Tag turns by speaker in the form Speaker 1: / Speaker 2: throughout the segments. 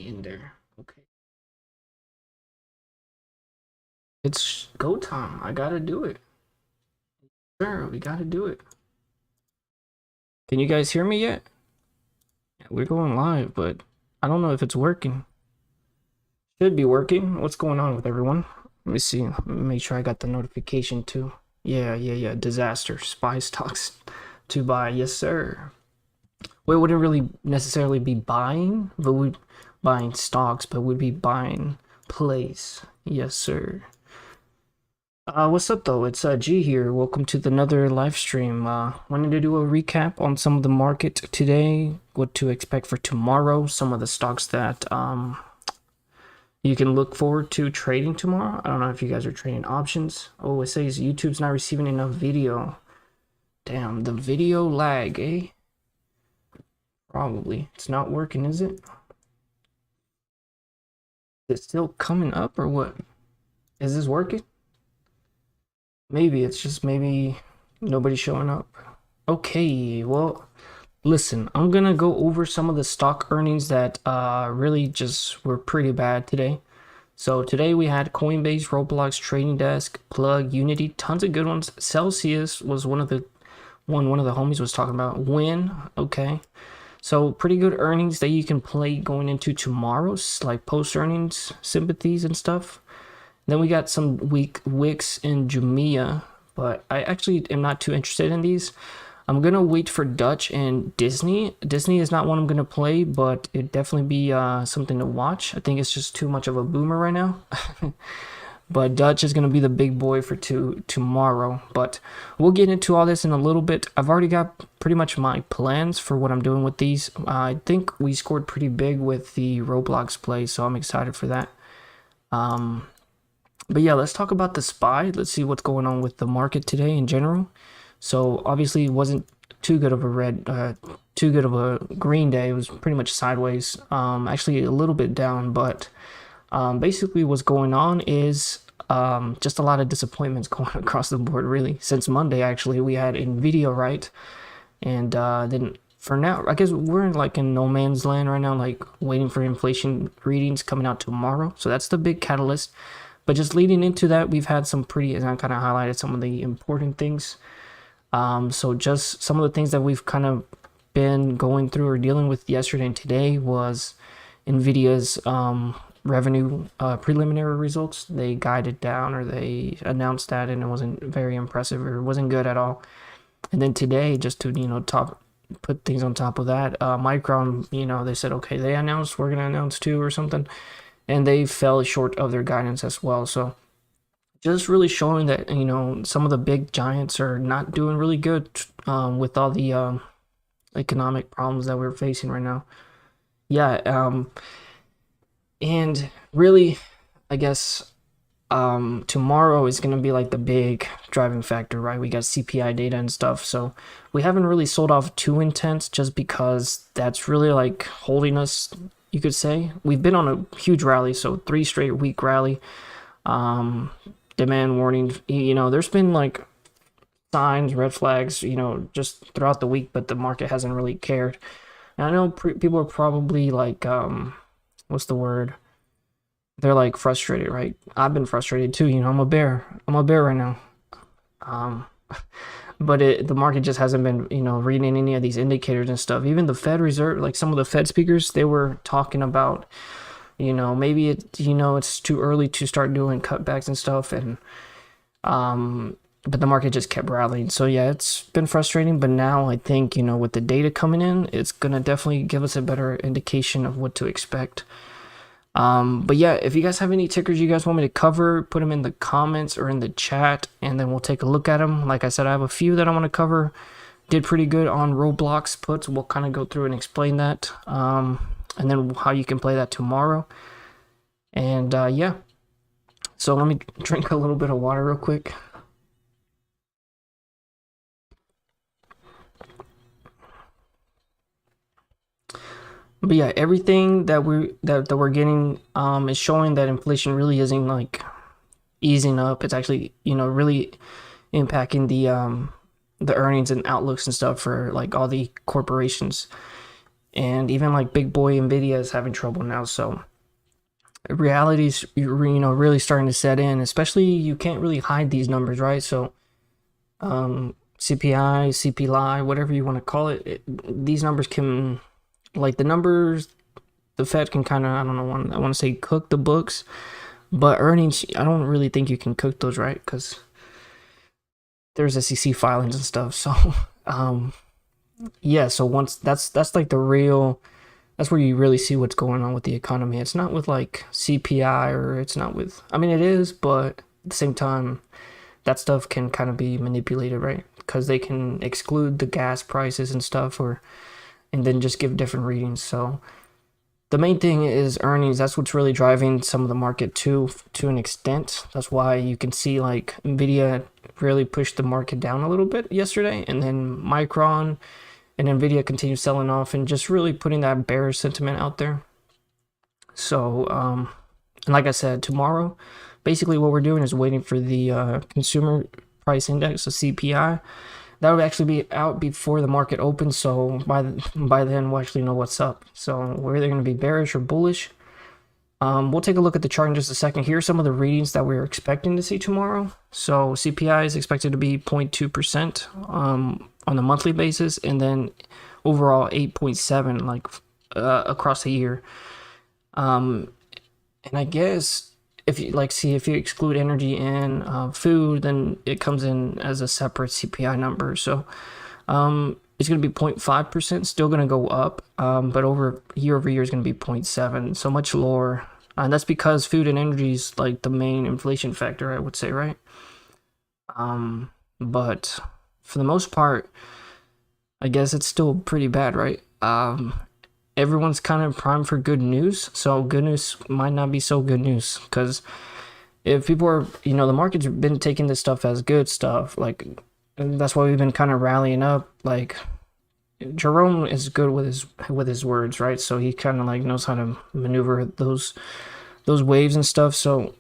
Speaker 1: in there. Okay. It's go time. I gotta do it. Sure, we gotta do it. Can you guys hear me yet? Yeah, we're going live, but I don't know if it's working. Should be working. What's going on with everyone? Let me see. Let me make sure I got the notification too. Yeah. Disaster. SPY stocks to buy. Yes, sir. We wouldn't really necessarily be buying, but we'd buying stocks, but we'd be buying plays. Yes, sir. What's up though? It's G here. Welcome to another live stream. Wanted to do a recap on some of the market today, what to expect for tomorrow, some of the stocks that you can look forward to trading tomorrow. I don't know if you guys are trading options. Oh, it says YouTube's not receiving enough video. Damn, the video lag, eh? Probably. It's not working, is it? Is it still coming up or what? Is this working? Maybe it's just maybe nobody's showing up. Okay, well, listen, I'm gonna go over some of the stock earnings that really just were pretty bad today. So today we had Coinbase, Roblox, Trading Desk, Plug, Unity, tons of good ones. Celsius was one of the homies was talking about. Win, okay. So pretty good earnings that you can play going into tomorrow's, like post earnings sympathies and stuff. Then we got some weak Wix and Jumia, but I actually am not too interested in these. I'm gonna wait for Dutch and Disney. Disney is not one I'm gonna play, but it'd definitely be something to watch. I think it's just too much of a boomer right now. But Dutch is gonna be the big boy for tomorrow. But we'll get into all this in a little bit. I've already got pretty much my plans for what I'm doing with these. I think we scored pretty big with the Roblox play, so I'm excited for that. But yeah, let's talk about the SPY. Let's see what's going on with the market today in general. So obviously it wasn't too good of a green day. It was pretty much sideways. Actually a little bit down, but basically what's going on is just a lot of disappointments going across the board really. Since Monday actually we had Nvidia, right? And then for now, I guess we're in no man's land right now, like waiting for inflation readings coming out tomorrow. So that's the big catalyst. But just leading into that, we've had some and I kind of highlighted some of the important things. So just some of the things that we've kind of been going through or dealing with yesterday and today was Nvidia's revenue preliminary results. They guided down, or they announced that, and it wasn't very impressive, or it wasn't good at all. And then today, just to put things on top of that, Micron, they said, okay, they announced, we're gonna announce too or something. And they fell short of their guidance as well. So just really showing that, some of the big giants are not doing really good with all the economic problems that we're facing right now. Yeah, and really, I guess tomorrow is going to be like the big driving factor, right? We got CPI data and stuff. So we haven't really sold off too intense just because that's really like holding us, you could say. We've been on a huge rally, so 3 straight week rally. Demand warning, there's been like signs, red flags, just throughout the week, but the market hasn't really cared. And I know people are probably like, what's the word? They're like frustrated, right? I've been frustrated too. I'm a bear right now. But the market just hasn't been, reading any of these indicators and stuff. Even the Fed Reserve, like some of the Fed speakers, they were talking about, maybe it's too early to start doing cutbacks and stuff. And, but the market just kept rallying. So yeah, it's been frustrating. But now I think, with the data coming in, it's going to definitely give us a better indication of what to expect. But yeah, if you guys have any tickers you guys want me to cover, put them in the comments or in the chat, and then we'll take a look at them. Like I said, I have a few that I want to cover. Did pretty good on Roblox puts. We'll kind of go through and explain that, and then how you can play that tomorrow. And yeah, so let me drink a little bit of water real quick. But yeah, everything that we're getting is showing that inflation really isn't like easing up. It's actually really impacting the earnings and outlooks and stuff for like all the corporations. and even like big boy Nvidia is having trouble now. So reality's really starting to set in. Especially you can't really hide these numbers, right? So CPI, CPI, whatever you want to call it, these numbers can, like the numbers, the Fed can kind of, I don't know, I want to say cook the books, but earnings, I don't really think you can cook those, right? Because there's SEC filings and stuff. So yeah, so once that's like the real, that's where you really see what's going on with the economy. It's not with like CPI, or it's not with, I mean it is, but at the same time that stuff can kind of be manipulated, right? Because they can exclude the gas prices and stuff, or and then just give different readings. So the main thing is earnings. That's what's really driving some of the market to an extent. That's why you can see like Nvidia really pushed the market down a little bit yesterday, and then Micron and Nvidia continue selling off and just really putting that bearish sentiment out there. So and like I said, tomorrow basically what we're doing is waiting for the consumer price index, the CPI. That would actually be out before the market opens, so by then we'll actually know what's up. So we're either going to be bearish or bullish. We'll take a look at the chart in just a second. Here are some of the readings that we're expecting to see tomorrow. So CPI is expected to be 0.2% on the monthly basis, and then overall 8.7 like across the year. And I guess if you if you exclude energy and food, then it comes in as a separate CPI number. So it's going to be 0.5%, still going to go up, but year over year is going to be 0.7, so much lower. And that's because food and energy is like the main inflation factor, I would say, right? But for the most part, I guess it's still pretty bad, right? Everyone's kind of primed for good news, so good news might not be so good news, because if people are, the market's been taking this stuff as good stuff, like that's why we've been kind of rallying up. Like Jerome is good with his words, right? So he kind of like knows how to maneuver those waves and stuff. So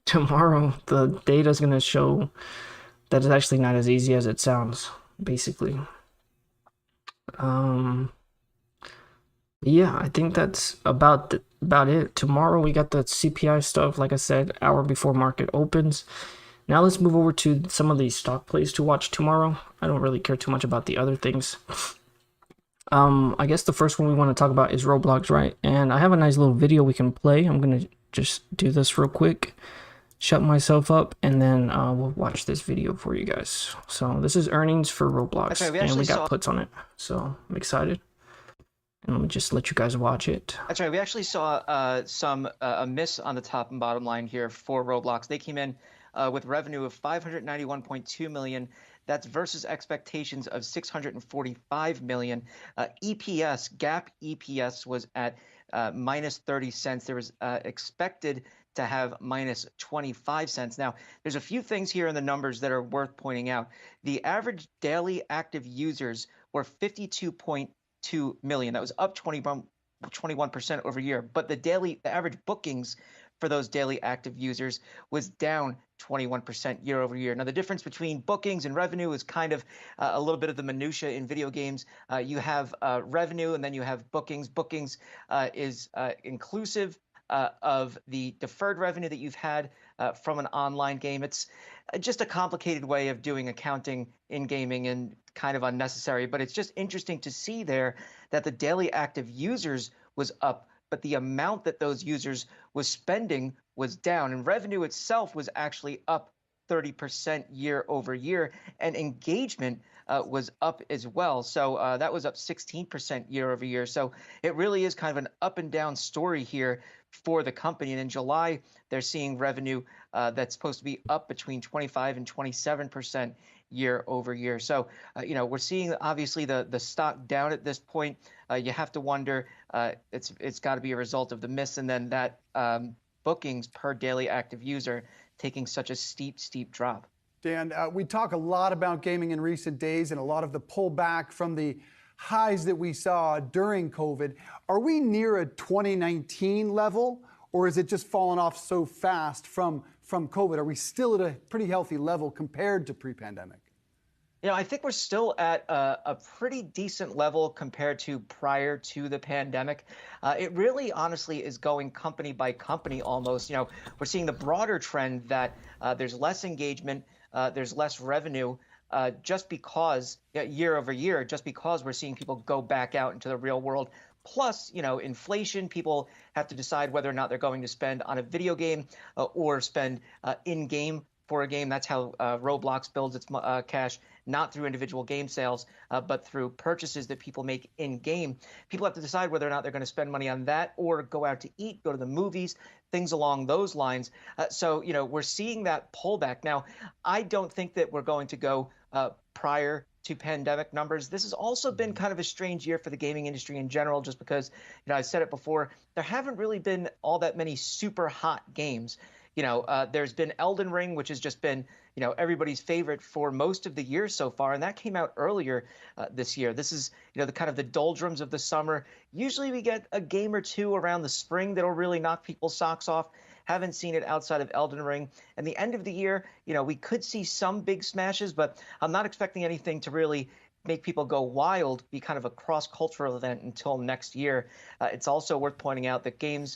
Speaker 1: tomorrow the data is going to show that it's actually not as easy as it sounds, basically. Yeah, I think that's about it. Tomorrow we got the CPI stuff, like I said, hour before market opens. Now let's move over to some of these stock plays to watch tomorrow. I don't really care too much about the other things. I guess the first one we want to talk about is Roblox, right? And I have a nice little video we can play. I'm gonna just do this real quick, shut myself up, and then we'll watch this video for you guys. So this is earnings for Roblox, and we got puts on it, so I'm excited. And let me just let you guys watch it.
Speaker 2: That's right. We actually saw a miss on the top and bottom line here for Roblox. They came in with revenue of 591.2 million. That's versus expectations of 645 million. EPS, GAAP EPS was at minus 30 cents. There was expected to have minus 25 cents. Now, there's a few things here in the numbers that are worth pointing out. The average daily active users were 52.2 million. That was up 21% over year. But the average bookings for those daily active users was down 21% year over year. Now, the difference between bookings and revenue is kind of a little bit of the minutia in video games. You have revenue, and then you have bookings. Bookings is inclusive of the deferred revenue that you've had from an online game. It's just a complicated way of doing accounting in gaming and kind of unnecessary, but it's just interesting to see there that the daily active users was up, but the amount that those users was spending was down, and revenue itself was actually up 30% year over year, and engagement was up as well. So that was up 16% year over year. So it really is kind of an up and down story here for the company. And in July, they're seeing revenue that's supposed to be up between 25 and 27% year over year. So, we're seeing obviously the stock down at this point. You have to wonder, it's got to be a result of the miss, and then that bookings per daily active user taking such a steep drop.
Speaker 3: Dan, we talk a lot about gaming in recent days and a lot of the pullback from the highs that we saw during COVID. Are we near a 2019 level, or is it just fallen off so fast from COVID? Are we still at a pretty healthy level compared to pre-pandemic?
Speaker 2: I think we're still at a pretty decent level compared to prior to the pandemic. It really, honestly, is going company by company almost. We're seeing the broader trend that there's less engagement, there's less revenue, just because year over year, just because we're seeing people go back out into the real world. Plus, inflation, people have to decide whether or not they're going to spend on a video game or spend in-game for a game. That's how Roblox builds its cash, not through individual game sales, but through purchases that people make in-game. People have to decide whether or not they're going to spend money on that or go out to eat, go to the movies, things along those lines. So, we're seeing that pullback. Now, I don't think that we're going to go prior to pandemic numbers. This has also been kind of a strange year for the gaming industry in general, just because, I said it before, there haven't really been all that many super hot games. There's been Elden Ring, which has just been, everybody's favorite for most of the year so far, and that came out earlier this year. This is, the kind of the doldrums of the summer. Usually we get a game or two around the spring that'll really knock people's socks off. Haven't seen it outside of Elden Ring. And the end of the year, we could see some big smashes, but I'm not expecting anything to really make people go wild, be kind of a cross-cultural event until next year. It's also worth pointing out that game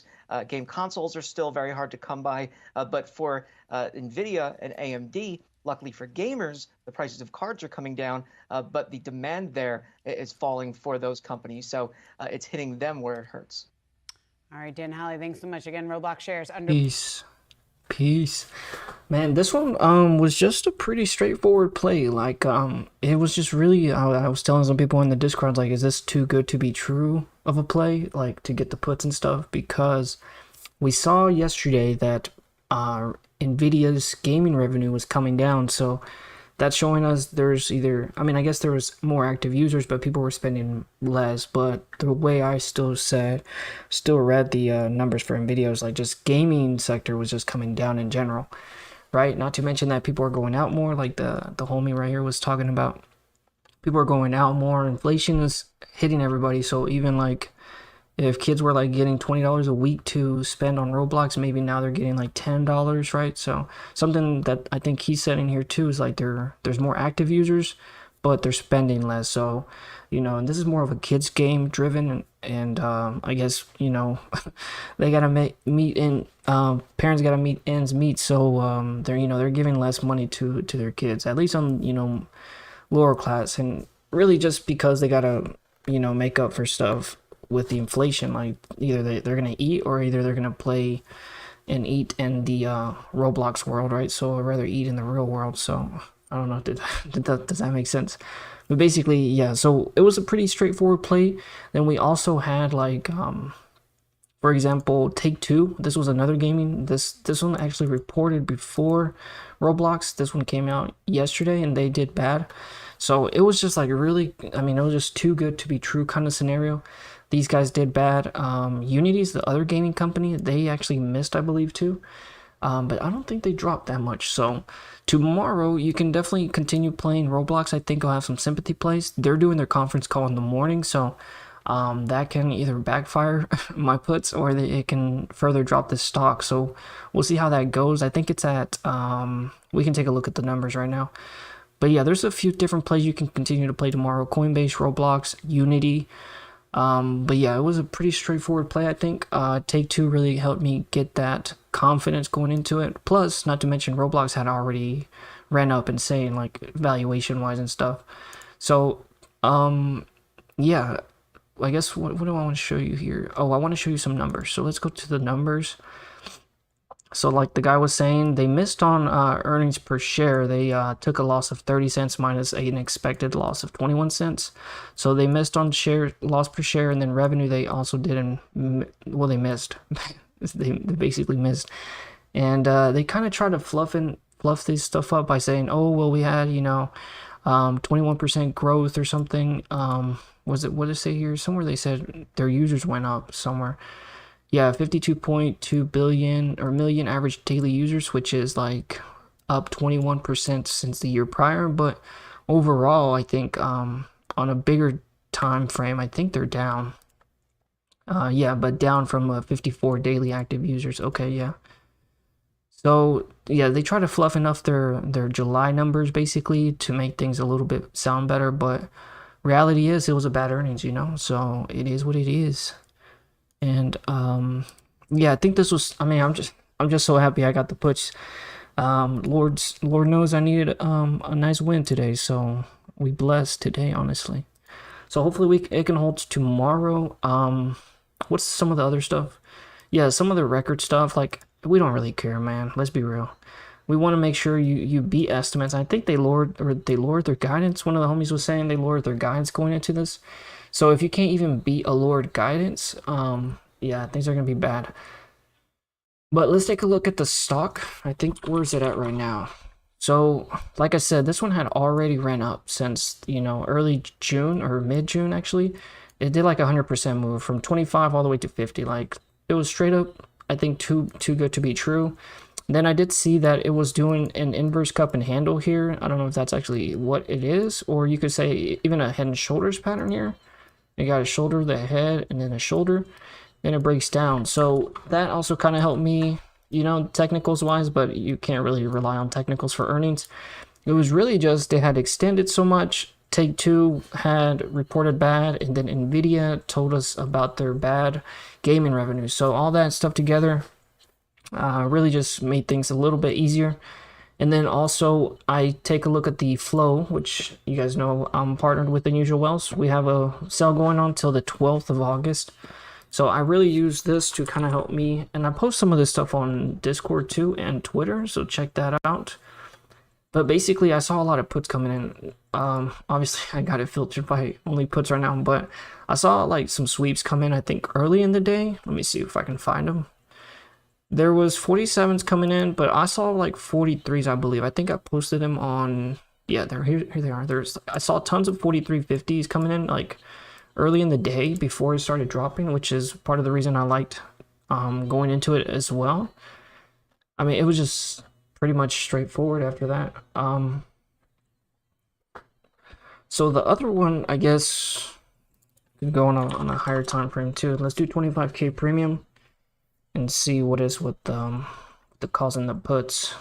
Speaker 2: consoles are still very hard to come by, but for NVIDIA and AMD, luckily for gamers, the prices of cards are coming down, but the demand there is falling for those companies, so it's hitting them where it hurts.
Speaker 4: All right, Dan Halley, thanks so much again. Roblox shares under.
Speaker 1: Peace. Man, this one was just a pretty straightforward play. Like it was just really I was telling some people in the Discord, like, is this too good to be true of a play, like to get the puts and stuff? Because we saw yesterday that Nvidia's gaming revenue was coming down, so that's showing us there's either, I mean, I guess there was more active users, but people were spending less. But the way I still read the numbers for Nvidia was like just gaming sector was just coming down in general, right? Not to mention that people are going out more, like the homie right here was talking about. People are going out more. Inflation is hitting everybody. So even like if kids were like getting $20 a week to spend on Roblox, maybe now they're getting like $10, right? So something that I think he said in here too is like there's more active users, but they're spending less. So, and this is more of a kids game driven, and I guess, they gotta parents gotta meet ends meet. So they're giving less money to their kids, at least on, lower class, and really just because they gotta, make up for stuff with the inflation. Like either they're gonna eat or either they're gonna play and eat in the Roblox world, right? So I'd rather eat in the real world. So I don't know, does that make sense? But basically, yeah, so it was a pretty straightforward play. Then we also had like for example, Take-Two. This was another gaming. This one actually reported before Roblox. This one came out yesterday and they did bad. So it was just like really, I mean, it was just too good to be true kind of scenario. These guys did bad. Unity's the other gaming company. They actually missed, I believe, too. But I don't think they dropped that much. So tomorrow, you can definitely continue playing Roblox. I think I'll have some sympathy plays. They're doing their conference call in the morning. So that can either backfire my puts or it can further drop this stock. So we'll see how that goes. I think it's at, we can take a look at the numbers right now. But yeah, there's a few different plays you can continue to play tomorrow. Coinbase, Roblox, Unity. But yeah, it was a pretty straightforward play, I think. Take-Two really helped me get that confidence going into it. Plus, not to mention, Roblox had already ran up insane, like valuation-wise and stuff. So, yeah, I guess what do I want to show you here? Oh, I want to show you some numbers. So let's go to the numbers. So like the guy was saying, they missed on earnings per share. They took a loss of 30 cents minus an expected loss of 21 cents. So they missed on loss per share, and then revenue they also didn't, well, they missed. they basically missed. And they kind of tried to fluff this stuff up by saying, oh, well, we had, 21% growth or something. What did it say here? Somewhere they said their users went up somewhere. Yeah, 52.2 billion or million average daily users, which is like up 21% since the year prior. But overall, I think on a bigger time frame, I think they're down. Yeah, but down from 54 daily active users. Okay, yeah. So yeah, they try to fluff enough their July numbers basically to make things a little bit sound better, but reality is it was a bad earnings, you know. So it is what it is. And yeah, I think this was. I mean, I'm just so happy I got the puts. Lord knows I needed a nice win today, so we blessed today, honestly. So hopefully it can hold tomorrow. What's some of the other stuff? Yeah, some of the record stuff, like, we don't really care, man. Let's be real. We want to make sure you beat estimates. I think they lowered their guidance. One of the homies was saying they lowered their guidance going into this. So if you can't even beat a lowered guidance, yeah, things are gonna be bad. But let's take a look at the stock. I think, where's it at right now? So, like I said, this one had already ran up since, you know, early June or mid-June, actually. It did like a 100% move from 25 all the way to 50. Like, it was straight up, I think, too good to be true. Then I did see that it was doing an inverse cup and handle here. I don't know if that's actually what it is, or you could say even a head and shoulders pattern here. You got a shoulder, the head, and then a shoulder. Then it breaks down. So that also kind of helped me, you know, technicals wise, but you can't really rely on technicals for earnings. It was really just they had extended so much. Take-Two had reported bad, and then Nvidia told us about their bad gaming revenue. So all that stuff together really just made things a little bit easier. And then also I take a look at the flow, which you guys know I'm partnered with Unusual Wells. We have a sale going on till the 12th of August. So I really use this to kind of help me, and I post some of this stuff on Discord too and Twitter, so check that out. But basically, I saw a lot of puts coming in. Obviously, I got it filtered by only puts right now, but I saw like some sweeps come in, I think, early in the day. Let me see if I can find them. There was 47s coming in, but I saw like 43s, I believe. I think I posted them on, yeah, here they are. I saw tons of 43.50s coming in, like, early in the day before it started dropping, which is part of the reason I liked going into it as well. I mean, it was just pretty much straightforward after that. So the other one, I guess, is going on a higher time frame too. Let's do 25K premium and see what is with the calls and the puts.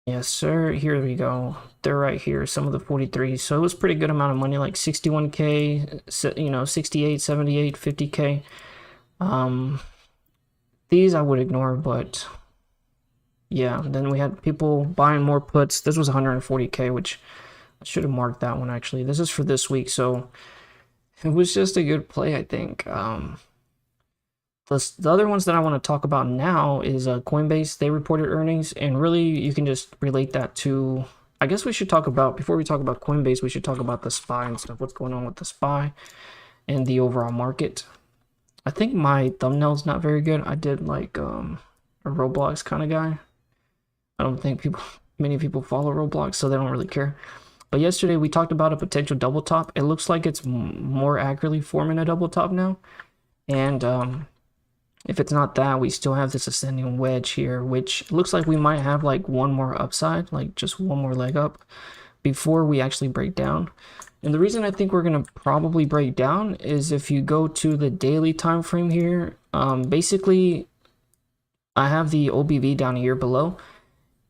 Speaker 1: Yes, sir. Here we go. They're right here. Some of the 43s. So it was pretty good amount of money, like 61K, you know, 68, 78, 50K. These I would ignore, but yeah. Then we had people buying more puts. This was 140K, which I should have marked that one actually. This is for this week, so it was just a good play, I think. The other ones that I want to talk about now is Coinbase. They reported earnings, and really you can just relate that to, I guess we should talk about, before we talk about Coinbase, we should talk about the SPY and stuff, what's going on with the SPY and the overall market. I think my thumbnail's not very good. I did like a Roblox kind of guy. I don't think many people follow Roblox, so they don't really care. But yesterday we talked about a potential double top. It looks like it's more accurately forming a double top now. And if it's not that, we still have this ascending wedge here, which looks like we might have like one more upside, like just one more leg up before we actually break down. And the reason I think we're going to probably break down is if you go to the daily time frame here, basically I have the OBV down here below,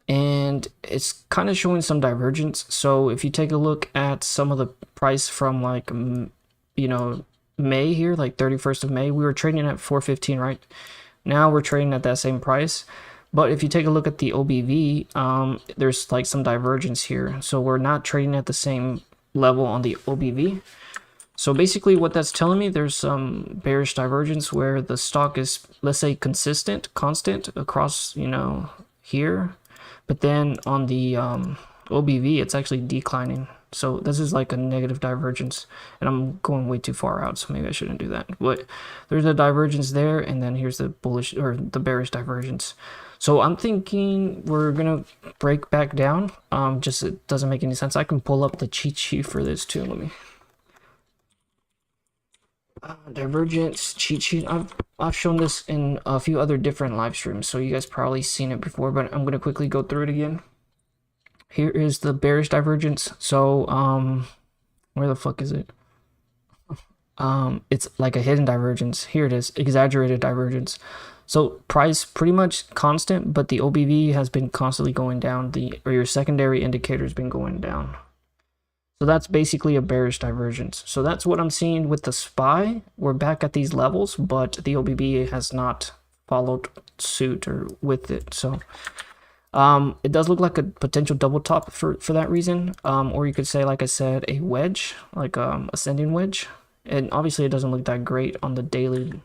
Speaker 1: and it's kind of showing some divergence. So if you take a look at some of the price from like, you know, May here, like 31st of May, we were trading at 415, right? Now we're trading at that same price. But if you take a look at the OBV, there's like some divergence here. So we're not trading at the same level on the OBV. So basically what that's telling me, there's some bearish divergence where the stock is, let's say, constant across, you know, here. But then on the OBV, it's actually declining. So this is like a negative divergence, and I'm going way too far out, so maybe I shouldn't do that. But there's a divergence there, and then here's the bullish or the bearish divergence. So I'm thinking we're gonna break back down. Just it doesn't make any sense. I can pull up the cheat sheet for this too. Let me divergence cheat sheet. I've shown this in a few other different live streams, so you guys probably seen it before, but I'm gonna quickly go through it again. Here is the bearish divergence. So where the fuck is it? It's like a hidden divergence. Here it is, exaggerated divergence. So price pretty much constant, but the OBV has been constantly going down. Or your secondary indicator has been going down. So that's basically a bearish divergence. So that's what I'm seeing with the SPY. We're back at these levels, but the OBV has not followed suit or with it. So it does look like a potential double top for that reason. Or you could say, like I said, a wedge, like ascending wedge. And obviously it doesn't look that great on the daily.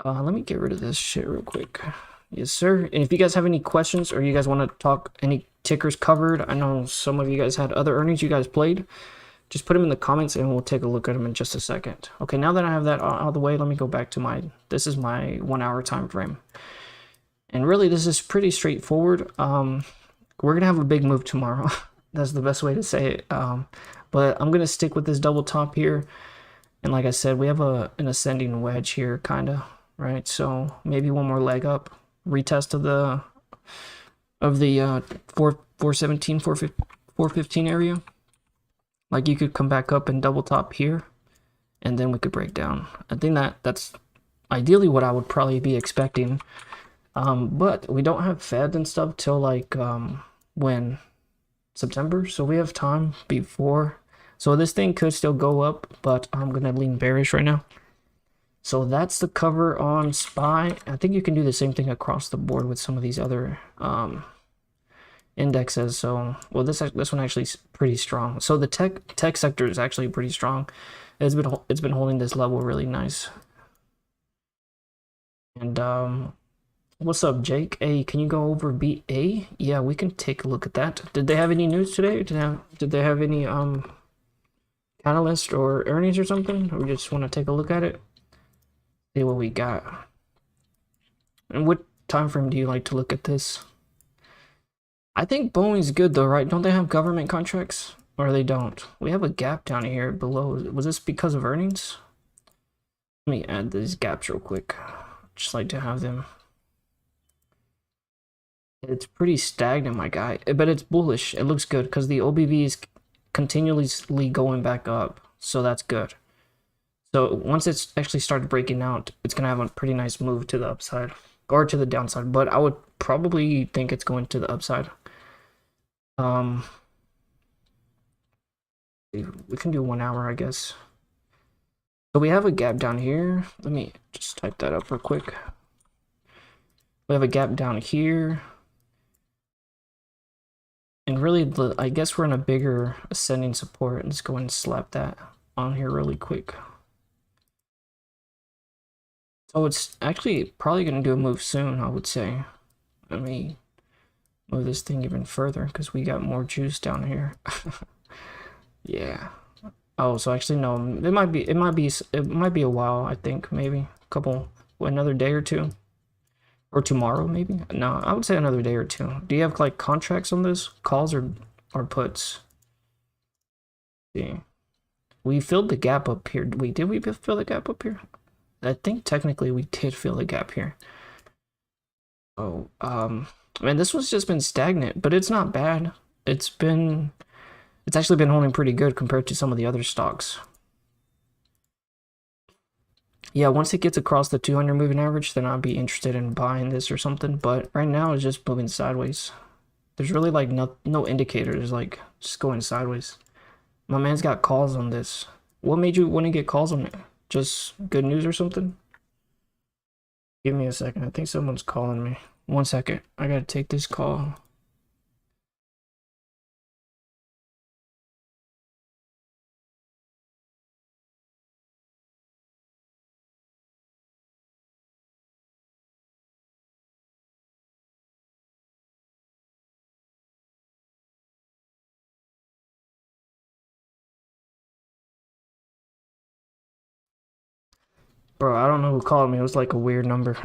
Speaker 1: Let me get rid of this shit real quick. Yes, sir. And if you guys have any questions or you guys want to talk any tickers covered, I know some of you guys had other earnings you guys played, just put them in the comments and we'll take a look at them in just a second. Okay, now that I have that out of the way, let me go back to this is my 1 hour time frame. And really, this is pretty straightforward. We're going to have a big move tomorrow. That's the best way to say it. But I'm going to stick with this double top here. And like I said, we have an ascending wedge here, kind of, right? So maybe one more leg up. Retest of the 417, 415 area. Like you could come back up and double top here. And then we could break down. I think that's ideally what I would probably be expecting. But we don't have Fed and stuff till like when September, so we have time before. So this thing could still go up, but I'm gonna lean bearish right now. So that's the cover on SPY. I think you can do the same thing across the board with some of these other indexes. So well, this one actually is pretty strong. So the tech sector is actually pretty strong. It's been holding this level really nice. And what's up, Jake? Hey, can you go over BA? Yeah, we can take a look at that. Did they have any news today? Did they have any analyst or earnings or something? Or we just want to take a look at it? See what we got. And what time frame do you like to look at this? I think Boeing's good though, right? Don't they have government contracts? Or they don't? We have a gap down here below. Was this because of earnings? Let me add these gaps real quick. Just like to have them. It's pretty stagnant, my guy, but it's bullish. It looks good because the OBV is continuously going back up, so that's good. So once it's actually started breaking out, it's gonna have a pretty nice move to the upside or to the downside, but I would probably think it's going to the upside. We can do 1 hour, I guess. So we have a gap down here. Let me just type that up real quick. We have a gap down here. And really, I guess we're in a bigger ascending support. Let's go and slap that on here really quick. So it's actually probably going to do a move soon, I would say. Let me move this thing even further because we got more juice down here. Yeah. Oh, so actually no, it might be a while, I think, maybe another day or two. Or tomorrow, maybe? No, I would say another day or two. Do you have like contracts on this? Calls or puts? See. We filled the gap up here. Wait, did we fill the gap up here? I think technically we did fill the gap here. Oh, man, this one's just been stagnant, but it's not bad. It's actually been holding pretty good compared to some of the other stocks. Yeah, once it gets across the 200 moving average, then I'll be interested in buying this or something. But right now, it's just moving sideways. There's really like no indicators, like just going sideways. My man's got calls on this. What made you want to get calls on it? Just good news or something? Give me a second. I think someone's calling me. 1 second. I gotta take this call. Bro, I don't know who called me. It was like a weird number.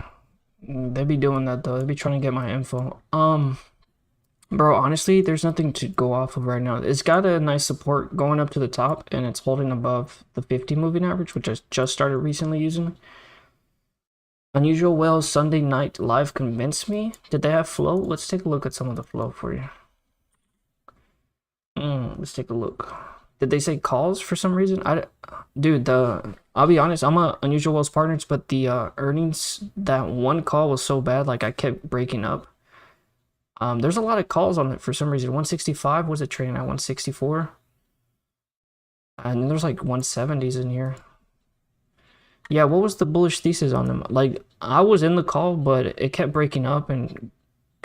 Speaker 1: They be doing that though. They be trying to get my info. Bro, honestly, there's nothing to go off of right now. It's got a nice support going up to the top, and it's holding above the 50 moving average, which I just started recently using. Unusual Whales Sunday night live convinced me. Did they have flow? Let's take a look at some of the flow for you. Let's take a look. Did they say calls for some reason? Dude, I'll be honest, I'm a Unusual Wells Partners, but the earnings, that one call was so bad, like I kept breaking up. There's a lot of calls on it for some reason. 165, was it trading at 164? And then there's like 170s in here. Yeah, what was the bullish thesis on them? Like, I was in the call, but it kept breaking up and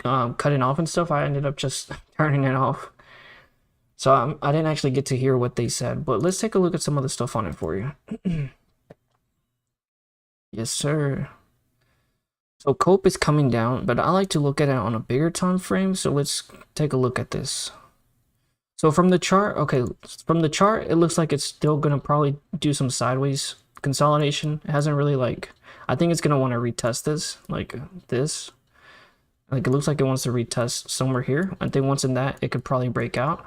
Speaker 1: cutting off and stuff. I ended up just turning it off. So I didn't actually get to hear what they said, but let's take a look at some of the stuff on it for you. Yes, sir. So COPE is coming down, but I like to look at it on a bigger time frame. So let's take a look at this. So from the chart, okay, from the chart, it looks like it's still gonna probably do some sideways consolidation. It hasn't really, like, I think it's gonna want to retest this, like this. Like, it looks like it wants to retest somewhere here. I think once in that, it could probably break out.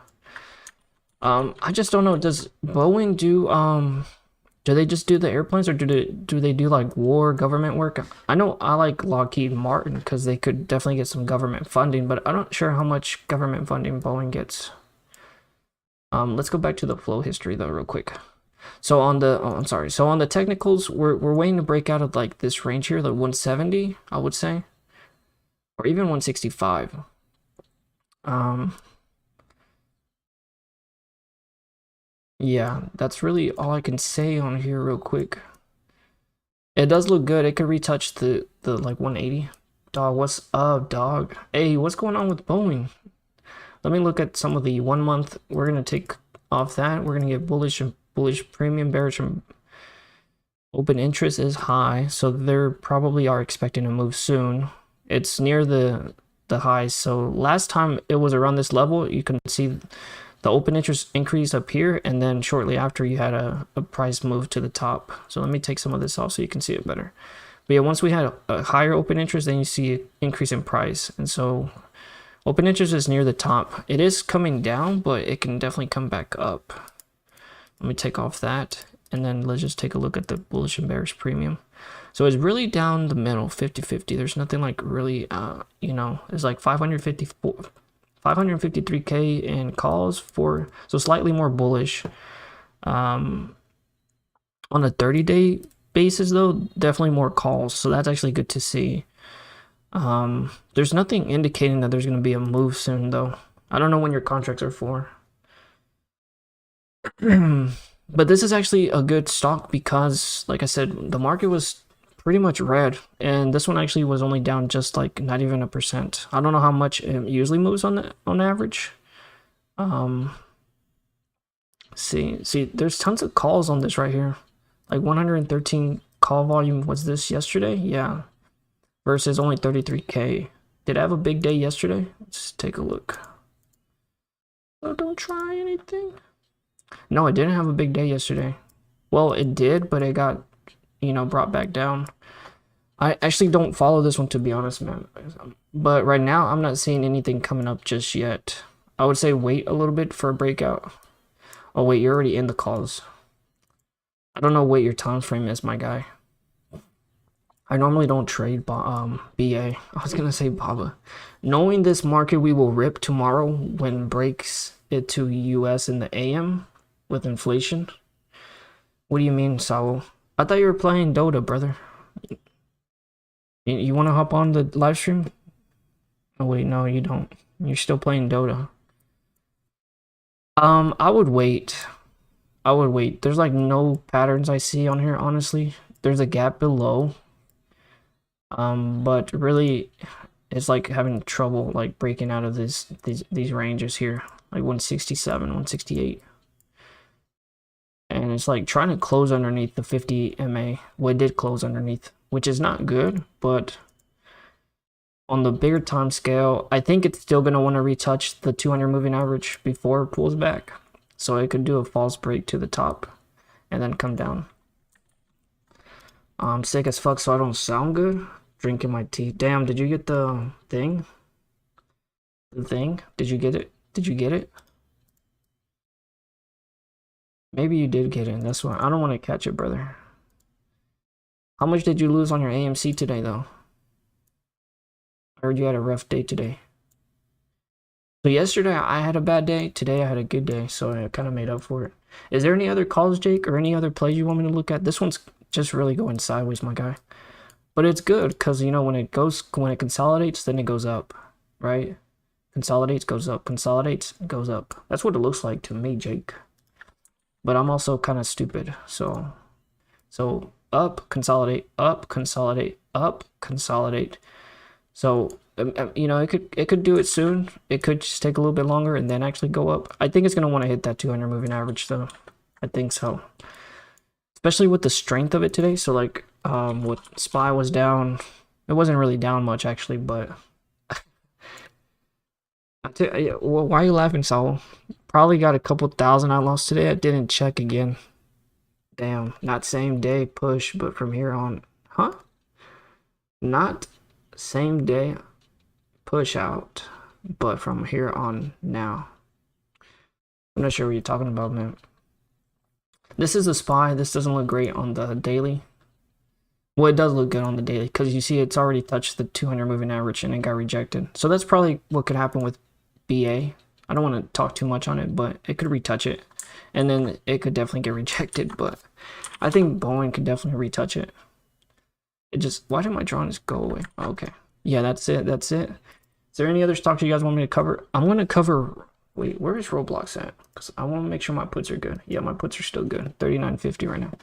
Speaker 1: I just don't know. Does Boeing do they just do the airplanes, or do they do like war government work? I know I like Lockheed Martin because they could definitely get some government funding, but I'm not sure how much government funding Boeing gets. Let's go back to the flow history though real quick. So on the so on the technicals, we're waiting to break out of like this range here, the 170, I would say, or even 165. Yeah, that's really all I can say on here real quick. It does look good. It could retouch the like 180. Dog, what's up, dog? Hey, what's going on with Boeing? Let me look at some of the 1 month. We're gonna take off that. We're gonna get bullish and bullish premium, bearish and open interest is high, so they probably are expecting to move soon. It's near the highs. So last time it was around this level, you can see the open interest increase up here, and then shortly after you had a price move to the top. So let me take some of this off so you can see it better. But yeah, once we had a higher open interest, then you see an increase in price. And so open interest is near the top. It is coming down, but it can definitely come back up. Let me take off that, and then let's just take a look at the bullish and bearish premium. So it's really down the middle, 50-50. There's nothing like really, you know, it's like 553K in calls for, so slightly more bullish. On a 30-day basis though, definitely more calls, so that's actually good to see. There's nothing indicating that there's going to be a move soon though. I don't know when your contracts are for. But this is actually a good stock because, like I said, the market was pretty much red, and this one actually was only down just like not even 1%. I don't know how much it usually moves on average. See, there's tons of calls on this right here. Like 113 call volume was this yesterday, yeah, versus only 33K. Did I have a big day yesterday? Let's take a look. Oh, don't try anything. No, I didn't have a big day yesterday. Well, it did, but it got, you know, brought back down. I actually don't follow this one, to be honest, man. But right now, I'm not seeing anything coming up just yet. I would say wait a little bit for a breakout. Oh, wait, you're already in the calls. I don't know what your time frame is, my guy. I normally don't trade BA. I was going to say BABA. Knowing this market, we will rip tomorrow when breaks it to US in the AM with inflation. What do you mean, Saul? I thought you were playing Dota, brother. You want to hop on the live stream? Oh, wait, no, you don't. You're still playing Dota. I would wait. I would wait. There's like no patterns I see on here, honestly. There's a gap below. But really, it's like having trouble like breaking out of these ranges here, like 167, 168. And it's like trying to close underneath the 50 MA. Well, it did close underneath, which is not good, but on the bigger time scale, I think it's still going to want to retouch the 200 moving average before it pulls back. So it could do a false break to the top and then come down. I'm sick as fuck, so I don't sound good. Drinking my tea. Damn, did you get the thing? The thing? Did you get it? Did you get it? Maybe you did get it. That's why I don't want to catch it, brother. How much did you lose on your AMC today, though? I heard you had a rough day today. So yesterday I had a bad day. Today I had a good day, so I kind of made up for it. Is there any other calls, Jake, or any other plays you want me to look at? This one's just really going sideways, my guy. But it's good because, you know, when it consolidates, then it goes up, right? Consolidates, goes up, consolidates, goes up. That's what it looks like to me, Jake. But I'm also kind of stupid, so up, consolidate, up, consolidate, up, consolidate. So you know, it could do it soon. It could just take a little bit longer and then actually go up. I think it's gonna want to hit that 200 moving average though. I think so, especially with the strength of it today. So like, what SPY was down, it wasn't really down much actually, but well, why are you laughing, Saul? Probably got a couple thousand I lost today. I didn't check again. Damn, not same day push, but from here on, huh? Not same day push out, but from here on now. I'm not sure what you're talking about, man. This is a SPY. This doesn't look great on the daily. Well, it does look good on the daily because you see it's already touched the 200 moving average and it got rejected. So that's probably what could happen with BA. I don't want to talk too much on it, but it could retouch it. And then it could definitely get rejected, but I think Boeing could definitely retouch it. It just, why did my drawing just go away? Oh, okay. Yeah, that's it. That's it. Is there any other stocks you guys want me to cover? I'm going to cover, wait, where is Roblox at? Because I want to make sure my puts are good. Yeah, my puts are still good. 39.50 right now.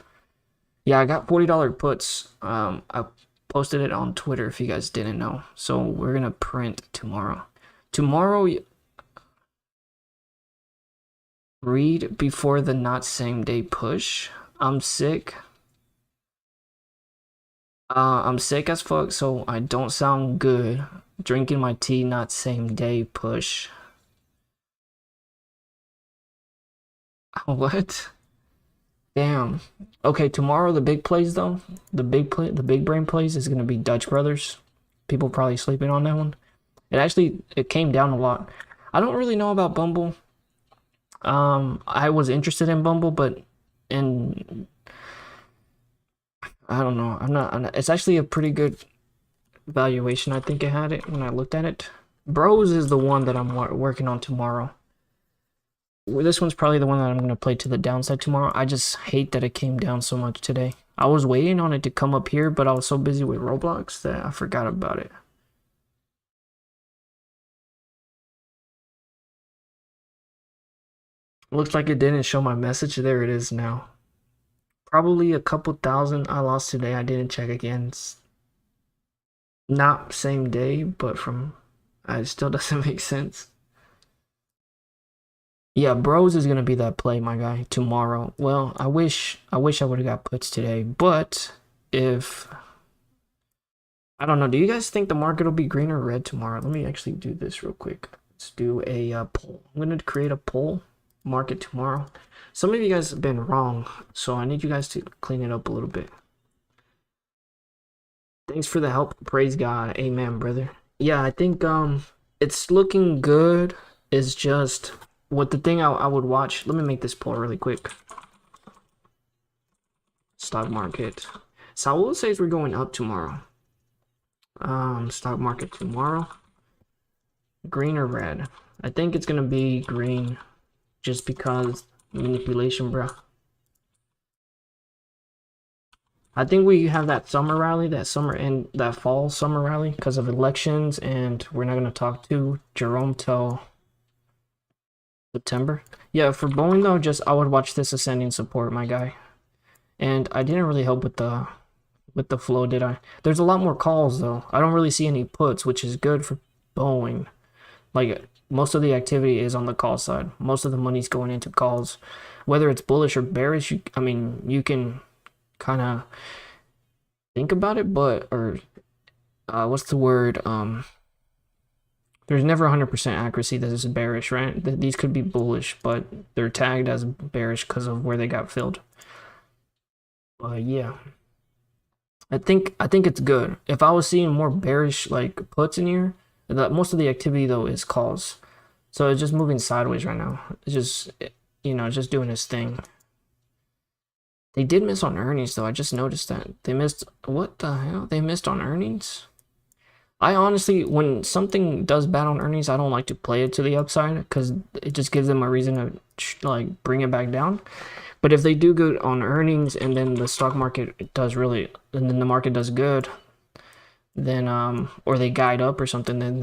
Speaker 1: Yeah, I got $40 puts. I posted it on Twitter if you guys didn't know. So we're going to print tomorrow. Tomorrow, read before the not same day push. I'm sick. I'm sick as fuck, so I don't sound good. Drinking my tea, not same day push. What? Damn. Okay, tomorrow the big plays though. The big brain plays is gonna be Dutch Brothers. People probably sleeping on that one. It came down a lot. I don't really know about Bumble. I was interested in Bumble, but I don't know. I'm not. It's actually a pretty good valuation. I think it had it when I looked at it. Bros is the one that I'm working on tomorrow. This one's probably the one that I'm going to play to the downside tomorrow. I just hate that it came down so much today. I was waiting on it to come up here, but I was so busy with Roblox that I forgot about it. Looks like it didn't show my message. There it is now. Probably a couple thousand I lost today. I didn't check again. It's not same day, but from... It still doesn't make sense. Yeah, Bros is gonna be that play, my guy, tomorrow. Well, I wish I would have got puts today, but if... I don't know. Do you guys think the market will be green or red tomorrow? Let me actually do this real quick. Let's do a poll. I'm gonna create a poll. Market tomorrow. Some of you guys have been wrong, so I need you guys to clean it up a little bit. Thanks for the help. Praise God. Amen, brother. Yeah, I think it's looking good. It's just what the thing I would watch. Let me make this poll really quick. Stock market. Saul says we're going up tomorrow. Stock market tomorrow. Green or red? I think it's gonna be green, just because manipulation, bro. I think we have that summer rally, that fall summer rally because of elections, and we're not gonna talk to Jerome till September. Yeah, for Boeing though, just I would watch this ascending support, my guy. And I didn't really help with the flow, did I? There's a lot more calls though. I don't really see any puts, which is good for Boeing. Like, most of the activity is on the call side. Most of the money's going into calls. Whether it's bullish or bearish, I mean, you can kind of think about it, but, what's the word? There's never 100% accuracy that is bearish, right? These could be bullish, but they're tagged as bearish because of where they got filled. Yeah. I think it's good. If I was seeing more bearish, like, puts in here, most of the activity though is calls, so it's just moving sideways right now. It's just, you know, just doing its thing. They did miss on earnings though. I just noticed that they missed. What the hell? They missed on earnings. I honestly, when something does bad on earnings, I don't like to play it to the upside because it just gives them a reason to like bring it back down. But if they do good on earnings and then the stock market does really, and then the market does good, then or they guide up or something, then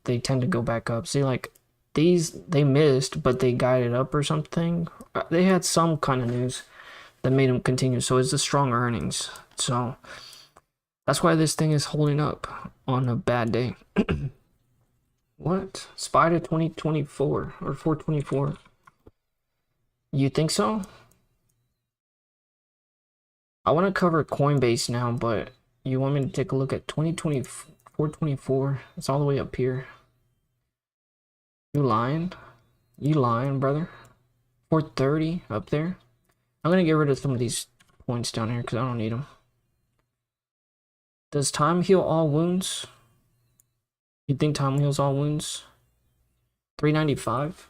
Speaker 1: they tend to go back up. See, like these they missed, but they guided up or something. They had some kind of news that made them continue. So it's the strong earnings. So that's why this thing is holding up on a bad day. What? SPY to 2024 or 424? You think so? I want to cover Coinbase now, but you want me to take a look at 424? It's all the way up here. You lying? You lying, brother? 430 up there. I'm gonna get rid of some of these points down here because I don't need them. Does time heal all wounds? You think time heals all wounds? 395.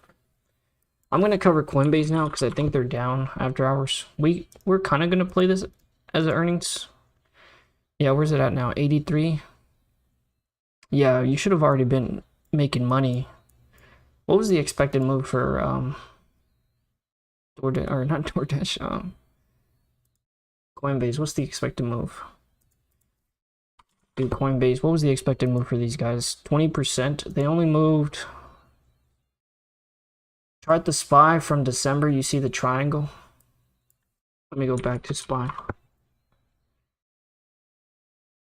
Speaker 1: I'm gonna cover Coinbase now because I think they're down after hours. We're kind of gonna play this as earnings. Yeah, where's it at now? 83. Yeah, you should have already been making money. What was the expected move for DoorDash, or not DoorDash, Coinbase? What's the expected move? Dude, Coinbase, what was the expected move for these guys? 20%. They only moved. Chart the SPY from December. You see the triangle? Let me go back to SPY.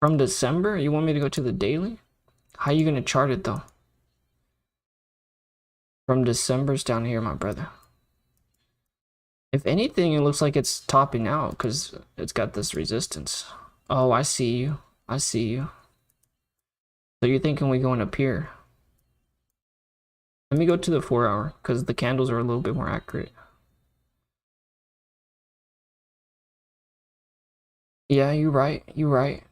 Speaker 1: From December? You want me to go to the daily? How are you going to chart it though? From December's down here, my brother. If anything, it looks like it's topping out because it's got this resistance. Oh, I see you. I see you. So you're thinking we going up here? Let me go to the 4 hour because the candles are a little bit more accurate. Yeah, you're right. You're right.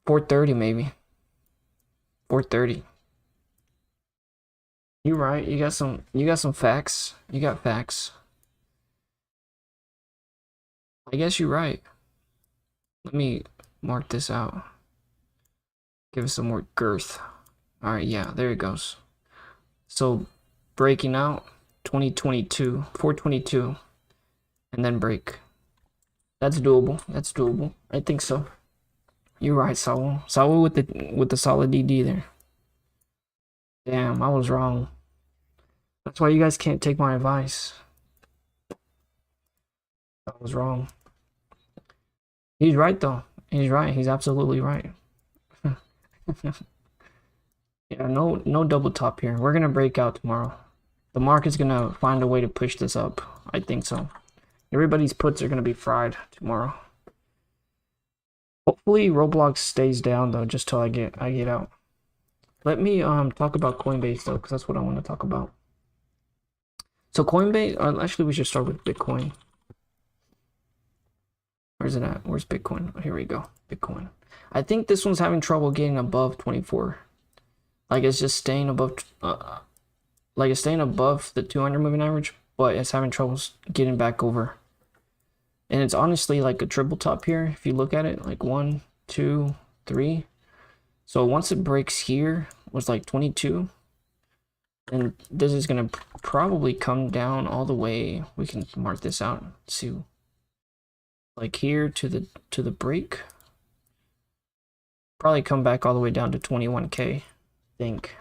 Speaker 1: 430 maybe. 430. You're right. You got some facts. You got facts. I guess you're right. Let me mark this out. Give it some more girth. All right, yeah, there it goes. So breaking out 2022, 422, and then break. That's doable. That's doable. I think so. You're right, Saul. Saul with the solid DD there. Damn, I was wrong. That's why you guys can't take my advice. I was wrong. He's right though. He's right. He's absolutely right. Yeah, no double top here. We're gonna break out tomorrow. The market's gonna find a way to push this up. I think so. Everybody's puts are gonna be fried tomorrow. Hopefully Roblox stays down though, just till I get out. Let me talk about Coinbase though, because that's what I want to talk about. So Coinbase, actually we should start with Bitcoin. Where's it at? Where's Bitcoin? Oh, here we go. Bitcoin. I think this one's having trouble getting above 24. Like it's just staying above, like it's staying above the 200 moving average, but it's having trouble getting back over. And it's honestly like a triple top here. If you look at it, like 1, 2, 3. So once it breaks here, was like 22. And this is gonna probably come down all the way. We can mark this out. See, like here to the break. Probably come back all the way down to 21K. I think.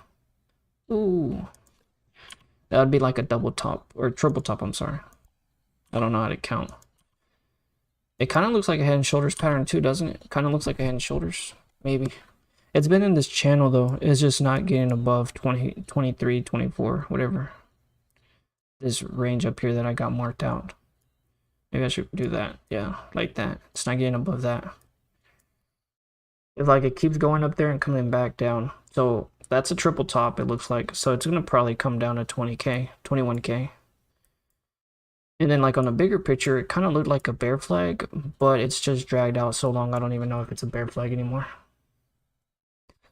Speaker 1: Ooh, that would be like a double top or triple top. I'm sorry. I don't know how to count. It kind of looks like a head and shoulders pattern too, doesn't it? Kind of looks like a head and shoulders, maybe. It's been in this channel though. It's just not getting above 20, 23, 24, whatever. This range up here that I got marked out. Maybe I should do that. Yeah, like that. It's not getting above that. If like it keeps going up there and coming back down. So that's a triple top, it looks like. So it's gonna probably come down to 20K, 21K. And then like on a bigger picture, it kind of looked like a bear flag, but it's just dragged out so long I don't even know if it's a bear flag anymore.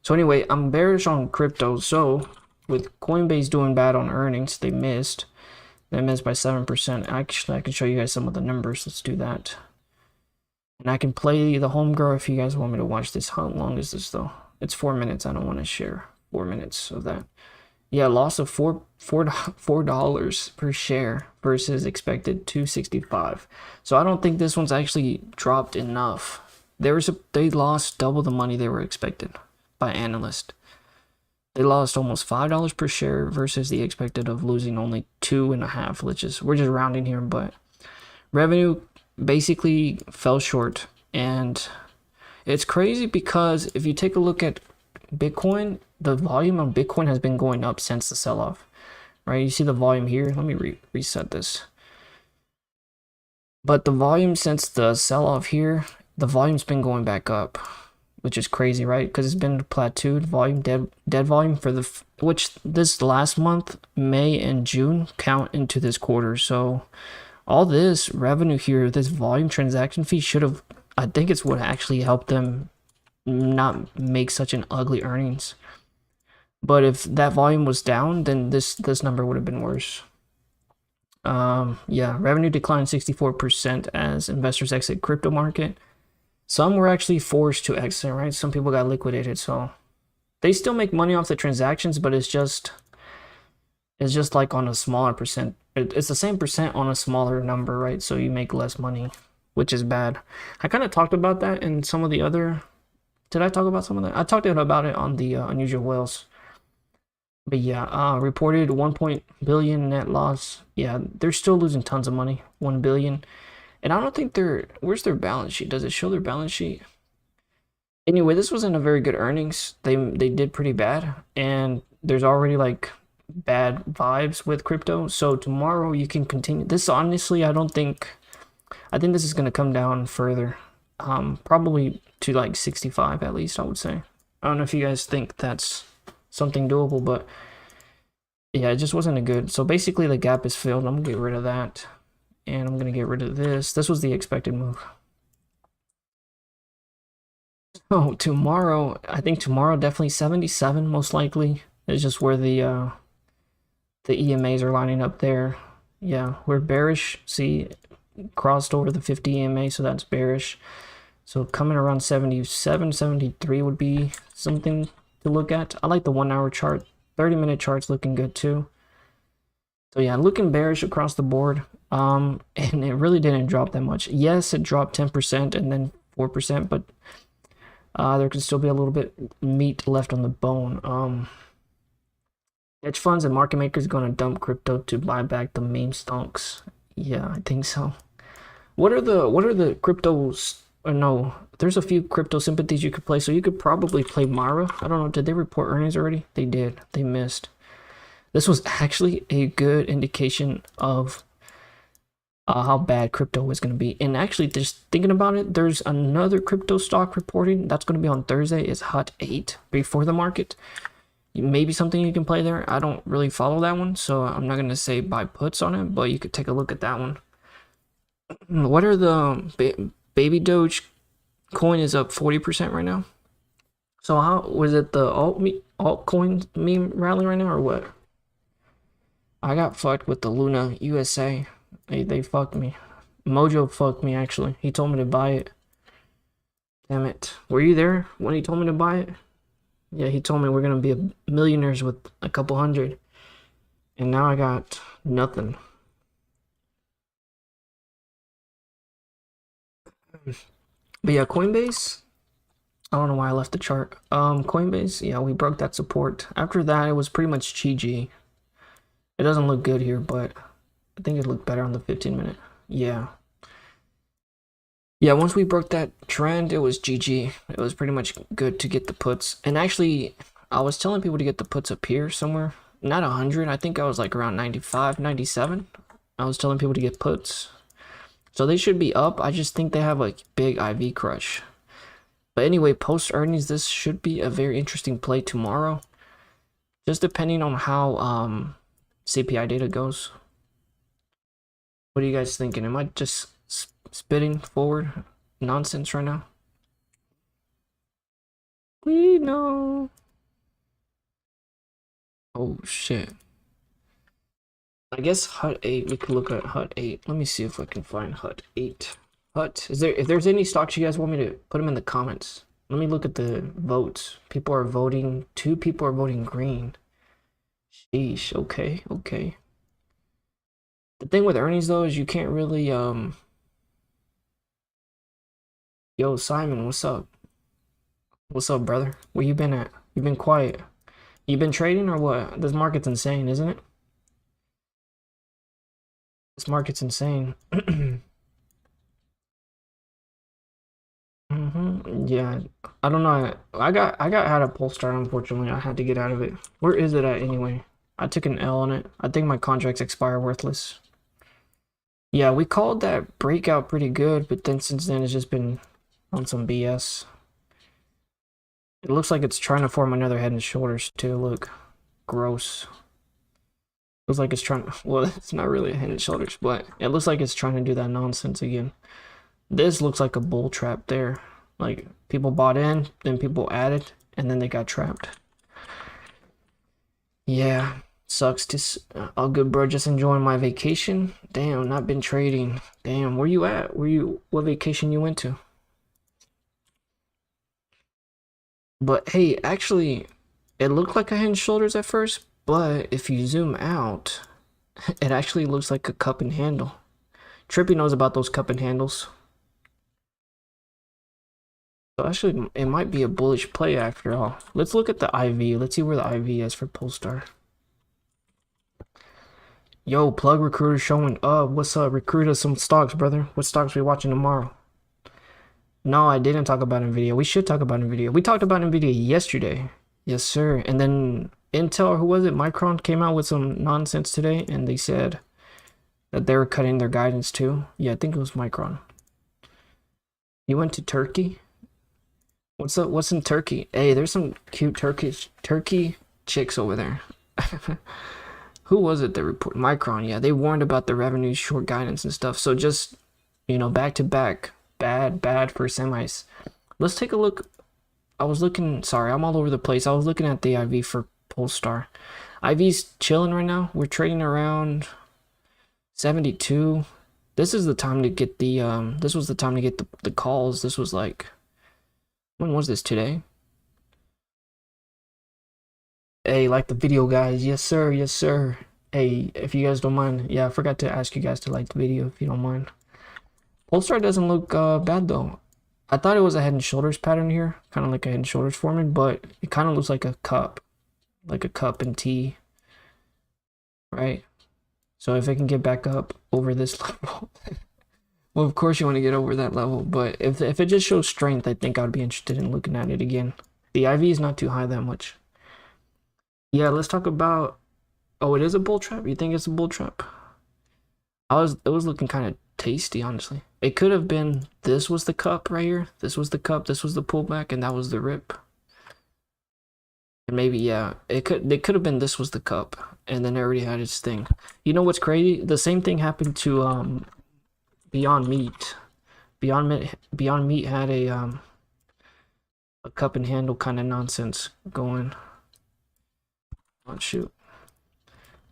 Speaker 1: So anyway, I'm bearish on crypto. So with Coinbase doing bad on earnings, they missed. They missed by 7%. Actually, I can show you guys some of the numbers. Let's do that. And I can play the home girl if you guys want me to watch this. How long is this though? It's 4 minutes. I don't want to share 4 minutes of that. Yeah, loss of $4 per share versus expected 265. So I don't think this one's actually dropped enough. They lost double the money they were expected by analysts. They lost almost $5 per share versus the expected of losing only 2.5. We're just rounding here, but revenue basically fell short. And it's crazy because if you take a look at Bitcoin, the volume on Bitcoin has been going up since the sell-off, right? You see the volume here. Let me reset this. But the volume since the sell-off here, the volume's been going back up, which is crazy, right? Because it's been plateaued volume, dead volume for which this last month, May and June, count into this quarter. So all this revenue here, this volume transaction fee should have, I think it's what actually helped them not make such an ugly earnings. But if that volume was down, then this number would have been worse. Yeah, revenue declined 64% as investors exit crypto market. Some were actually forced to exit, right? Some people got liquidated, so they still make money off the transactions, but it's just like on a smaller percent. It's the same percent on a smaller number, right? So you make less money, which is bad. I kind of talked about that in some of the other. Did I talk about some of that? I talked about it on the unusual whales. But yeah, reported 1 billion net loss. Yeah, they're still losing tons of money. 1 billion. And I don't think where's their balance sheet? Does it show their balance sheet? Anyway, this wasn't a very good earnings. They did pretty bad, and there's already like bad vibes with crypto. So tomorrow you can continue. This honestly, I think this is gonna come down further. Probably to like 65 at least, I would say. I don't know if you guys think that's something doable, but yeah, it just wasn't a good. So basically the gap is filled. I'm gonna get rid of that. And I'm going to get rid of this. This was the expected move. So tomorrow, I think tomorrow definitely 77 most likely. It's just where the EMAs are lining up there. Yeah, we're bearish. See, crossed over the 50 EMA, so that's bearish. So coming around 77, 73 would be something to look at. I like the 1 hour chart. 30-minute chart's looking good too. So yeah, looking bearish across the board. And it really didn't drop that much. Yes, it dropped 10% and then 4%, but there can still be a little bit meat left on the bone. Hedge funds and market makers going to dump crypto to buy back the meme stonks. Yeah, I think so. What are the cryptos? Or no, there's a few crypto sympathies you could play. So you could probably play Mara. I don't know. Did they report earnings already? They did. They missed. This was actually a good indication of how bad crypto was going to be. And actually, just thinking about it, there's another crypto stock reporting that's going to be on Thursday. It's Hut 8 before the market. Maybe something you can play there. I don't really follow that one, so I'm not going to say buy puts on it, but you could take a look at that one. What are the Baby Doge coin is up 40% right now. So how was it the altcoin meme rally right now or what? I got fucked with the Luna USA. They fucked me. Mojo fucked me actually. He told me to buy it. Damn it. Were you there when he told me to buy it? Yeah, he told me we're gonna be millionaires with a couple hundred. And now I got nothing. But yeah, Coinbase. I don't know why I left the chart. Coinbase, yeah, we broke that support. After that, it was pretty much GG. It doesn't look good here, but I think it looked better on the 15-minute. Yeah. Yeah, once we broke that trend, it was GG. It was pretty much good to get the puts. And actually, I was telling people to get the puts up here somewhere. Not 100. I think I was like around 95, 97. I was telling people to get puts. So they should be up. I just think they have a big IV crush. But anyway, post earnings, this should be a very interesting play tomorrow. Just depending on how CPI data goes. What are you guys thinking? Am I just spitting forward nonsense right now? We know. Oh shit. I guess Hut 8, we could look at Hut 8. Let me see if I can find Hut 8. Hut, if there's any stocks you guys want me to put them in the comments. Let me look at the votes. People are voting. 2 people are voting green. Sheesh. Okay. Okay. The thing with earnings though is you can't really Yo, Simon, what's up? What's up, brother? Where you been at? You been quiet. You been trading or what? This market's insane, isn't it? This market's insane. Yeah, I don't know. I got out of POLESTAR, unfortunately. I had to get out of it. Where is it at anyway? I took an L on it. I think my contracts expire worthless. Yeah, we called that breakout pretty good, but then since then it's just been on some BS. It looks like it's trying to form another head and shoulders too. Look, gross. Looks like it's trying. Well, it's not really a head and shoulders, but it looks like it's trying to do that nonsense again. This looks like a bull trap there. Like people bought in, then people added, and then they got trapped. Yeah, sucks to. All good, bro. Just enjoying my vacation. Damn, not been trading. Damn, where you at? What vacation you went to? But hey, actually, it looked like a head and shoulders at first, but if you zoom out, it actually looks like a cup and handle. Trippy knows about those cup and handles. So actually, it might be a bullish play after all. Let's look at the IV. Let's see where the IV is for POLESTAR. Yo, plug recruiter showing up. What's up? Recruit us some stocks, brother. What stocks we watching tomorrow? No, I didn't talk about NVIDIA. We should talk about NVIDIA. We talked about NVIDIA yesterday. Yes, sir. And then Intel, who was it? Micron came out with some nonsense today, and they said that they were cutting their guidance too. Yeah, I think it was Micron. You went to Turkey? What's up? What's in Turkey? Hey, there's some cute Turkey chicks over there. Who was it that reported? Micron. Yeah, they warned about the revenue short guidance and stuff. So just, back to back, bad for semis. Let's take a look. Sorry, I'm all over the place. I was looking at the IV for POLESTAR. IV's chilling right now. We're trading around 72. This is the time to get the this was the time to get the calls. This was like, when was this, today? Hey, like the video, guys. Yes sir, yes sir. Hey, if you guys don't mind, yeah, I forgot to ask you guys to like the video if you don't mind. POLESTAR doesn't look bad though. I thought it was a head and shoulders pattern here, kind of like a head and shoulders forming, but it kind of looks like a cup and T, right? So if it can get back up over this level, well, of course you want to get over that level, but if it just shows strength, I think I would be interested in looking at it again. The IV is not too high that much. Yeah, let's talk about. Oh, it is a bull trap. You think it's a bull trap? It was looking kind of tasty, honestly. It could have been this was the cup right here. This was the cup. This was the pullback, and that was the rip. And maybe it could have been this was the cup, and then it already had its thing. You know what's crazy? The same thing happened to Beyond Meat. Beyond Meat had a cup and handle kind of nonsense going. Oh shoot.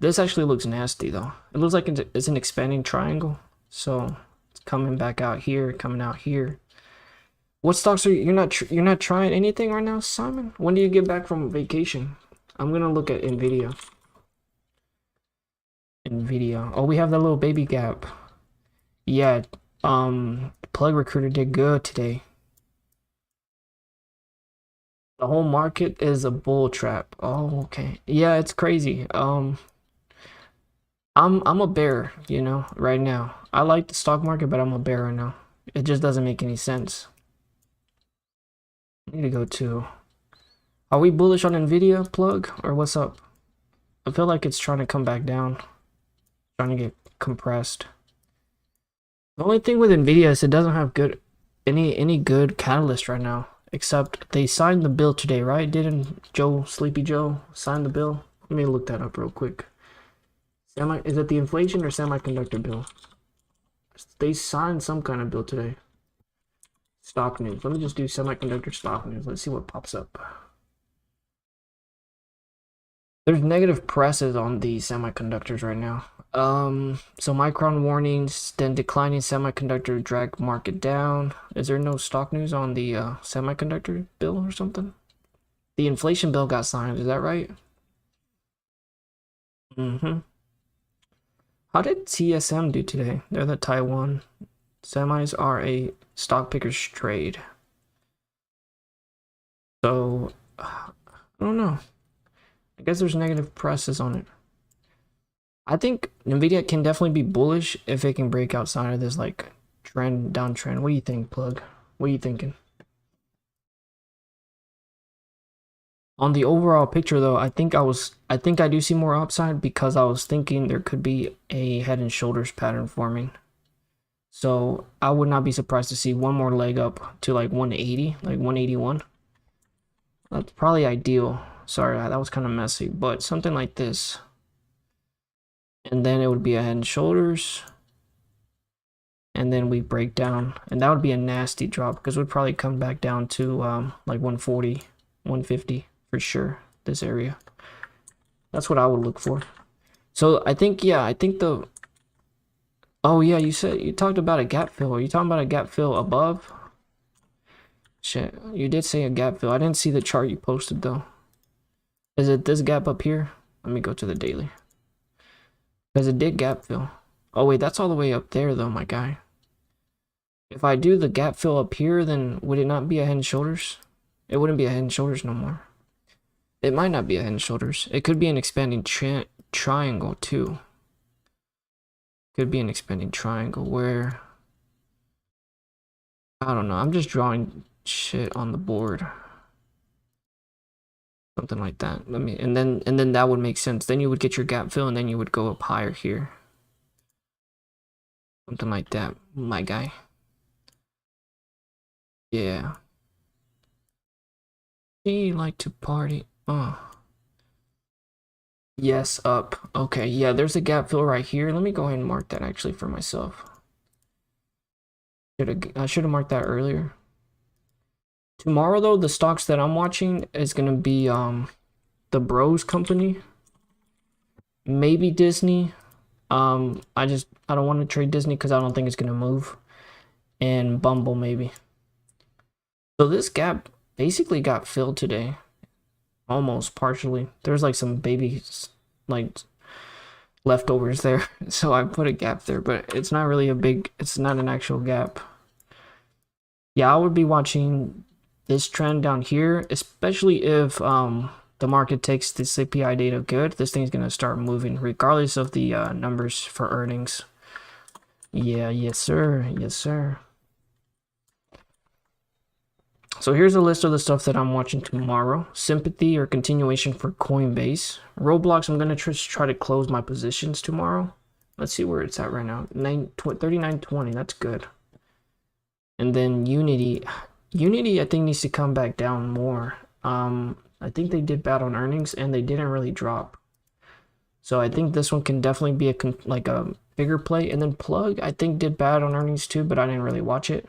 Speaker 1: This actually looks nasty though. It looks like it's an expanding triangle. So it's coming back out here, coming out here. What stocks are you're not trying anything right now, Simon? When do you get back from vacation? I'm gonna look at NVIDIA. Oh, we have that little baby gap. Yeah, plug recruiter did good today. The whole market is a bull trap. Oh, okay. Yeah, it's crazy. I'm a bear, right now. I like the stock market, but I'm a bear right now. It just doesn't make any sense. I need to go to. Are we bullish on NVIDIA, plug, or what's up? I feel like it's trying to come back down, trying to get compressed. The only thing with NVIDIA is it doesn't have any good catalyst right now. Except they signed the bill today, right? Didn't Sleepy Joe sign the bill? Let me look that up real quick. Is it the inflation or semiconductor bill? They signed some kind of bill today. Stock news. Let me just do semiconductor stock news. Let's see what pops up. There's negative presses on the semiconductors right now. So Micron warnings, then declining semiconductor drag market down. Is there no stock news on the semiconductor bill or something? The inflation bill got signed, is that right? Mm-hmm. How did TSM do today? They're the Taiwan. Semis are a stock pickers trade. So, I don't know. I guess there's negative presses on it. I think Nvidia can definitely be bullish if it can break outside of this like downtrend. What do you think, Plug? What are you thinking? On the overall picture though, I think I do see more upside because I was thinking there could be a head and shoulders pattern forming. So I would not be surprised to see one more leg up to like 180, like 181. That's probably ideal. Sorry, that was kind of messy, but something like this. And then it would be a head and shoulders. And then we break down. And that would be a nasty drop because it would probably come back down to like 140, 150 for sure. This area. That's what I would look for. So I think, yeah, I think the... Oh yeah, you talked about a gap fill. Are you talking about a gap fill above? Shit, you did say a gap fill. I didn't see the chart you posted though. Is it this gap up here? Let me go to the daily. Because it did gap fill. Oh wait, that's all the way up there though, my guy. If I do the gap fill up here, then would it not be a head and shoulders? It wouldn't be a head and shoulders no more. It might not be a head and shoulders. It could be an expanding triangle too. Could be an expanding triangle where... I don't know. I'm just drawing shit on the board. Something like that. Let me and then that would make sense. Then you would get your gap fill and then you would go up higher here. Something like that, my guy. Yeah. She like to party. Oh. Yes, up. Okay, yeah, there's a gap fill right here. Let me go ahead and mark that actually for myself. I should have marked that earlier. Tomorrow though, the stocks that I'm watching is gonna be the Bros company, maybe Disney. I don't want to trade Disney because I don't think it's gonna move, and Bumble maybe. So this gap basically got filled today, almost partially. There's like some baby like leftovers there, so I put a gap there, but it's not really a big. It's not an actual gap. Yeah, I would be watching this trend down here, especially if the market takes the CPI data good. This thing's gonna start moving regardless of the numbers for earnings. Yeah, yes sir, yes sir. So here's a list of the stuff that I'm watching tomorrow. Sympathy or continuation for Coinbase. Roblox, I'm gonna just try to close my positions tomorrow. Let's see where it's at right now. 39.20, that's good. And then Unity I think needs to come back down more. I think they did bad on earnings and they didn't really drop. So I think this one can definitely be a bigger play. And then Plug I think did bad on earnings too, but I didn't really watch it.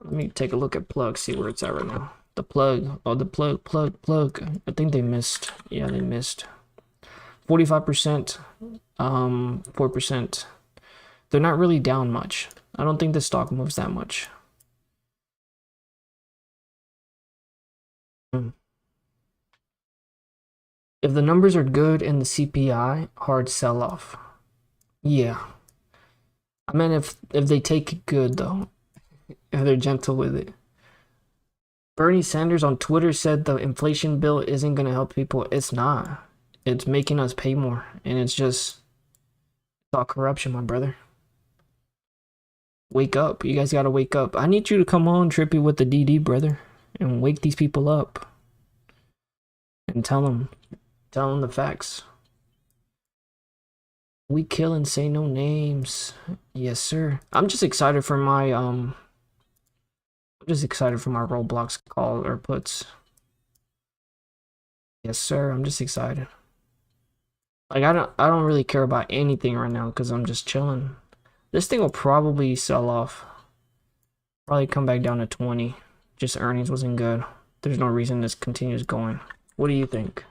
Speaker 1: Let me take a look at Plug, see where it's at right now. The Plug, oh the Plug. I think they missed. Yeah, they missed. 45%, 4%. They're not really down much. I don't think the stock moves that much. If the numbers are good and the CPI, hard sell off. Yeah. I mean if they take it good though. If they're gentle with it. Bernie Sanders on Twitter said the inflation bill isn't gonna help people. It's not. It's making us pay more. And it's all corruption, my brother. Wake up. You guys gotta wake up. I need you to come on, Trippy, with the DD, brother. And wake these people up. And tell them the facts. We kill and say no names. Yes, sir. I'm just excited for my Roblox call or puts. Yes, sir. I'm just excited. Like I don't really care about anything right now because I'm just chilling. This thing will probably sell off. Probably come back down to 20. Just earnings wasn't good. There's no reason this continues going. What do you think?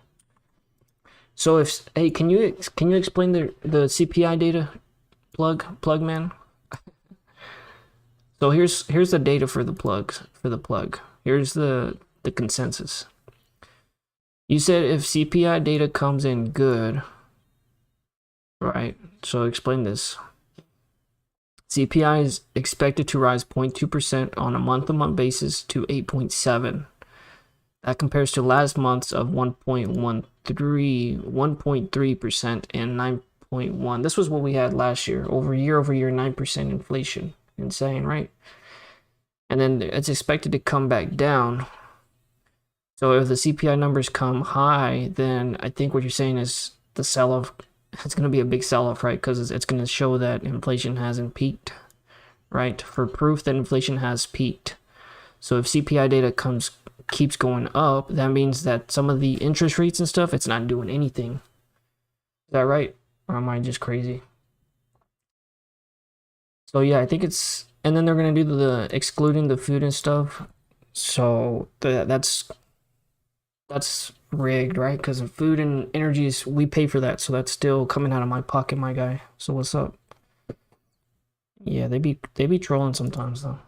Speaker 1: So if hey, can you explain the CPI data, plug man? So here's the data for the plug. Here's the consensus. You said if CPI data comes in good, right? So explain this. CPI is expected to rise 0.2% on a month-to-month basis to 8.7. That compares to last month's of 1.3% and 9.1. This was what we had last year. Over year, 9% inflation. Insane, right? And then it's expected to come back down. So if the CPI numbers come high, then I think what you're saying is the sell-off, it's going to be a big sell-off, right? Because it's going to show that inflation hasn't peaked, right? For proof that inflation has peaked. So if CPI data keeps going up, that means that some of the interest rates and stuff, it's not doing anything. Is that right? Or am I just crazy? So yeah, I think it's, and then they're going to do the excluding the food and stuff. So that's rigged, right? Because of food and energies, we pay for that. So that's still coming out of my pocket, my guy. So what's up? Yeah, they be trolling sometimes though.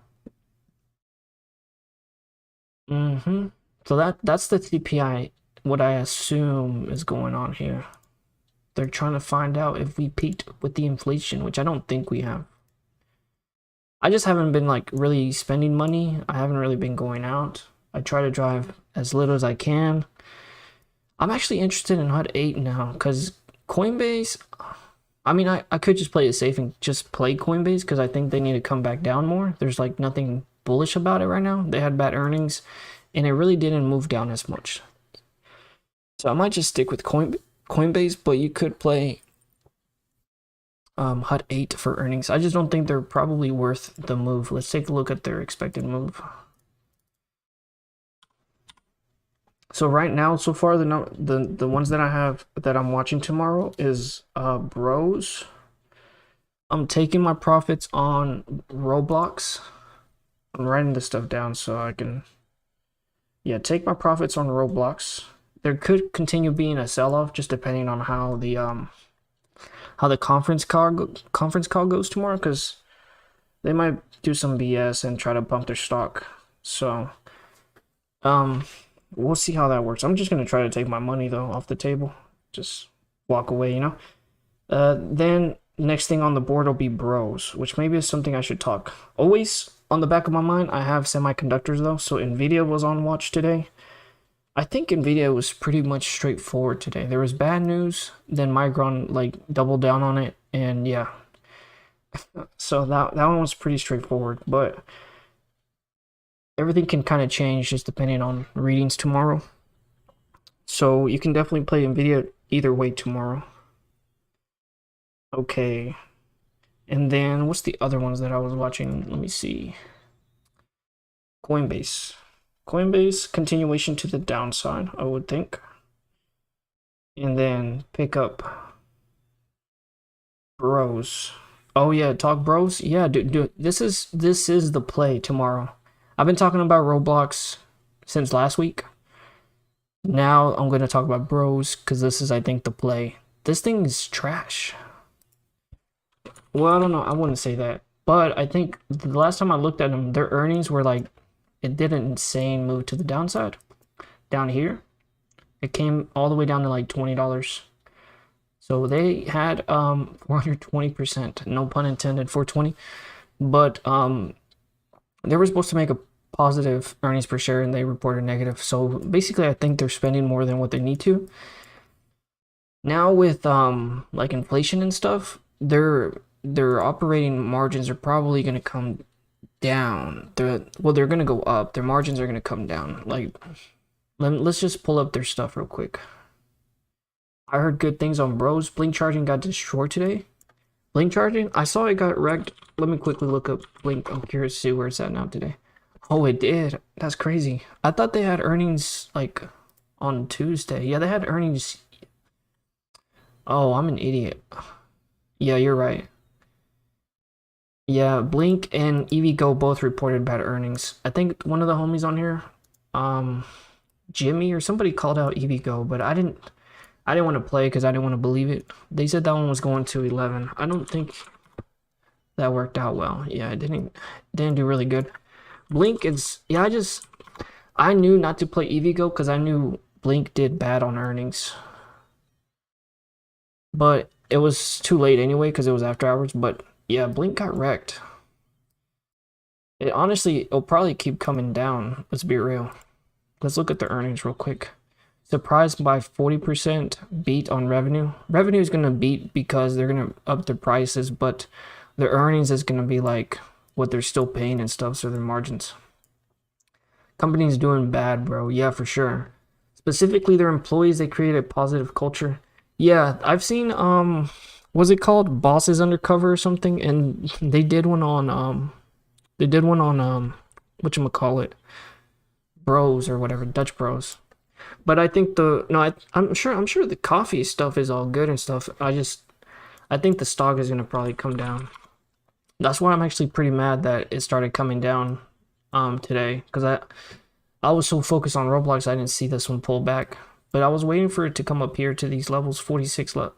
Speaker 1: So that's the CPI, what I assume is going on here. They're trying to find out if we peaked with the inflation, which I don't think we have. I just haven't been like really spending money. I haven't really been going out. I try to drive as little as I can. I'm actually interested in HUD 8 now because Coinbase, I mean, I could just play it safe and just play Coinbase because I think they need to come back down more. There's like nothing bullish about it right now. They had bad earnings and it really didn't move down as much. So I might just stick with Coinbase, but you could play HUD 8 for earnings. I just don't think they're probably worth the move. Let's take a look at their expected move. So right now, so far, the ones that I have that I'm watching tomorrow is Bros. I'm taking my profits on Roblox. I'm writing this stuff down so I can, yeah, take my profits on Roblox. There could continue being a sell-off just depending on how the conference call goes tomorrow, because they might do some BS and try to pump their stock. So we'll see how that works. I'm just gonna try to take my money though off the table, just walk away, you know. Then next thing on the board will be Bros, which maybe is something I should talk. Always on the back of my mind, I have semiconductors though. So Nvidia was on watch today. I think Nvidia was pretty much straightforward today. There was bad news, then Micron like doubled down on it, and yeah. So that one was pretty straightforward, but everything can kind of change just depending on readings tomorrow. So you can definitely play Nvidia either way tomorrow. Okay. And then what's the other ones that I was watching? Let me see. Coinbase. Coinbase, continuation to the downside, I would think. And then pick up Bros. Oh yeah, talk Bros. Yeah, dude, this is the play tomorrow. I've been talking about Roblox since last week. Now I'm going to talk about Bros because this is, I think, the play. This thing is trash. Well, I don't know. I wouldn't say that. But I think the last time I looked at them, their earnings were like, it did an insane move to the downside. Down here, it came all the way down to like $20. So they had 420%, no pun intended, 420. But they were supposed to make a positive earnings per share and they reported negative. So basically I think they're spending more than what they need to. Now with like inflation and stuff, their operating margins are probably going to come down. They're going to go up. Their margins are going to come down. Like, let's just pull up their stuff real quick. I heard good things on Bros. Blink charging got destroyed today. Blink charging, I saw it got wrecked. Let me quickly look up Blink. I'm curious to see where it's at now today. Oh, it did. That's crazy. I thought they had earnings like on Tuesday. Yeah, they had earnings. Oh, I'm an idiot. Yeah, you're right. Yeah, Blink and EVgo both reported bad earnings. I think one of the homies on here, Jimmy or somebody called out EVgo, but I I didn't want to play because I didn't want to believe it. They said that one was going to 11. I don't think that worked out well. Yeah, it didn't do really good. Blink is, yeah, I knew not to play EVGO because I knew Blink did bad on earnings. But it was too late anyway because it was after hours. But yeah, Blink got wrecked. It'll probably keep coming down. Let's be real. Let's look at the earnings real quick. Surprised by 40% beat on revenue. Revenue is going to beat because they're going to up their prices, but their earnings is going to be like what they're still paying and stuff, so their margins. Company's doing bad, bro. Yeah, for sure. Specifically, their employees, they create a positive culture. Yeah, I've seen, what's it called? Bosses Undercover or something, and they did one on, whatchamacallit? Bros or whatever, Dutch Bros. But I think I'm sure the coffee stuff is all good and stuff. I think the stock is gonna probably come down. That's why I'm actually pretty mad that it started coming down today, because I was so focused on Roblox I didn't see this one pull back. But I was waiting for it to come up here to these levels, 46. I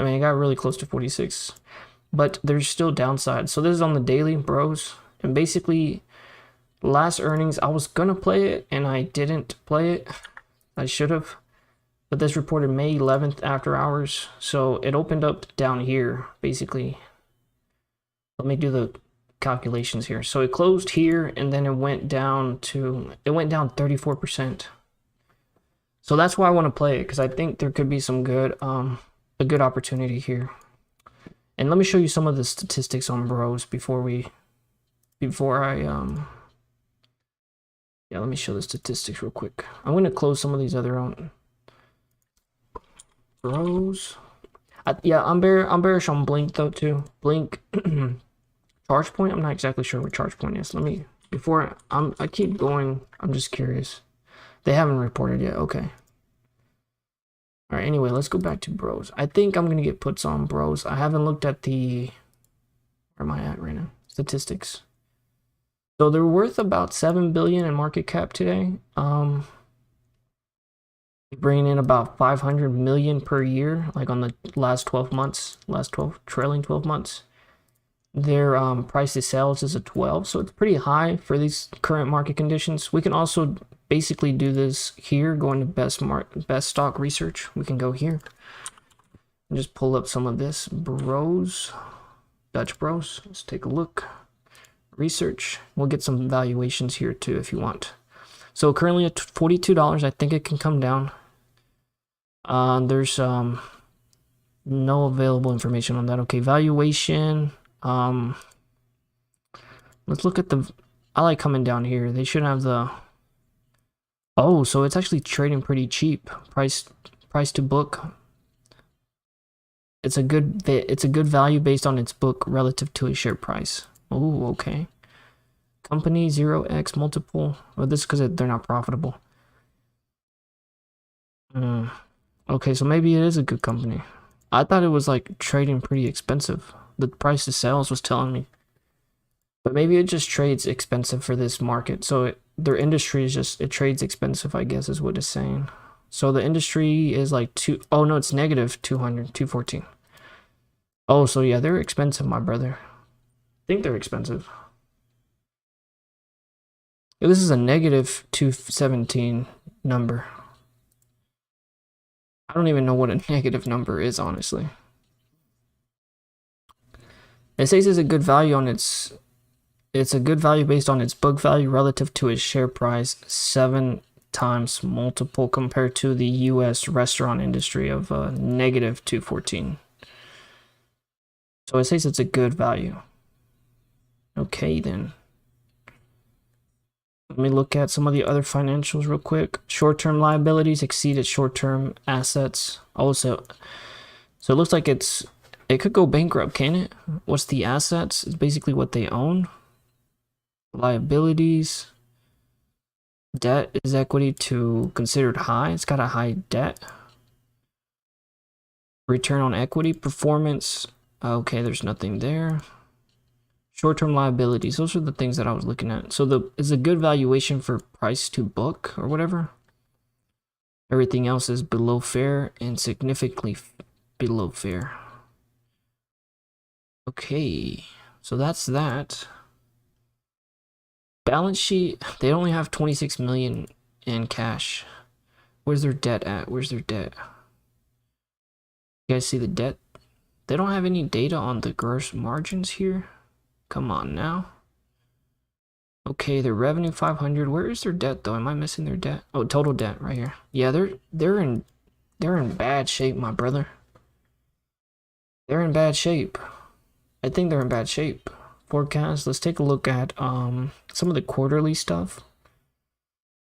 Speaker 1: mean, it got really close to 46, but there's still downside. So this is on the daily, bros, and basically last earnings I was gonna play it and I didn't play it. I should have, but this reported May 11th after hours, so it opened up down here basically. Let me do the calculations here. So it closed here and then it went down 34%. So that's why I want to play it, because I think there could be some good a good opportunity here. And let me show you some of the statistics on bros before I yeah, let me show the statistics real quick. I'm going to close some of these other bros. Yeah, I'm bearish on Blink though too. Blink charge point, I'm not exactly sure what charge point is. Let me, I keep going, I'm just curious. They haven't reported yet. Okay. All right, anyway, let's go back to bros. I think I'm going to get puts on bros. I haven't looked at where am I at right now? Statistics. So they're worth about 7 billion in market cap today. Bringing in about 500 million per year, like on the last 12 months, trailing 12 months. Their price to sales is a 12, so it's pretty high for these current market conditions. We can also basically do this here, going to best stock research. We can go here and just pull up some of this bros, Dutch bros. Let's take a look. Research. We'll get some valuations here too if you want. So currently at $42, I think it can come down. There's no available information on that. Okay, valuation. Let's look at I like coming down here. They should have oh, so it's actually trading pretty cheap. Price to book. It's a good value based on its book relative to its share price. Oh, okay. Company 0x multiple. Well, this is because they're not profitable. Okay, so maybe it is a good company. I thought it was like trading pretty expensive. The price to sales was telling me. But maybe it just trades expensive for this market. So their industry is it trades expensive, I guess is what it's saying. So the industry is like oh no, it's negative 214. Oh, so yeah, they're expensive, my brother. I think they're expensive. This is a negative 217 number. I don't even know what a negative number is, honestly. It says it's a good value on it's a good value based on its book value relative to its share price, 7 times multiple compared to the US restaurant industry of negative 214. So it says it's a good value. Okay, then. Let me look at some of the other financials real quick. Short-term liabilities exceeded short-term assets. Also, so it looks like it could go bankrupt, can it? What's the assets? It's basically what they own. Liabilities. Debt is equity to considered high. It's got a high debt. Return on equity. Performance. Okay, there's nothing there. Short-term liabilities. Those are the things that I was looking at. So is a good valuation for price to book or whatever. Everything else is below fair and significantly below fair. Okay, so that's that. Balance sheet, they only have 26 million in cash. Where's their debt at? Where's their debt? You guys see the debt? They don't have any data on the gross margins here. Come on now. Okay, their revenue 500. Where is their debt though? Am I missing their debt? Oh, total debt right here. Yeah, they're in bad shape, my brother. They're in bad shape. I think they're in bad shape. Forecast. Let's take a look at some of the quarterly stuff.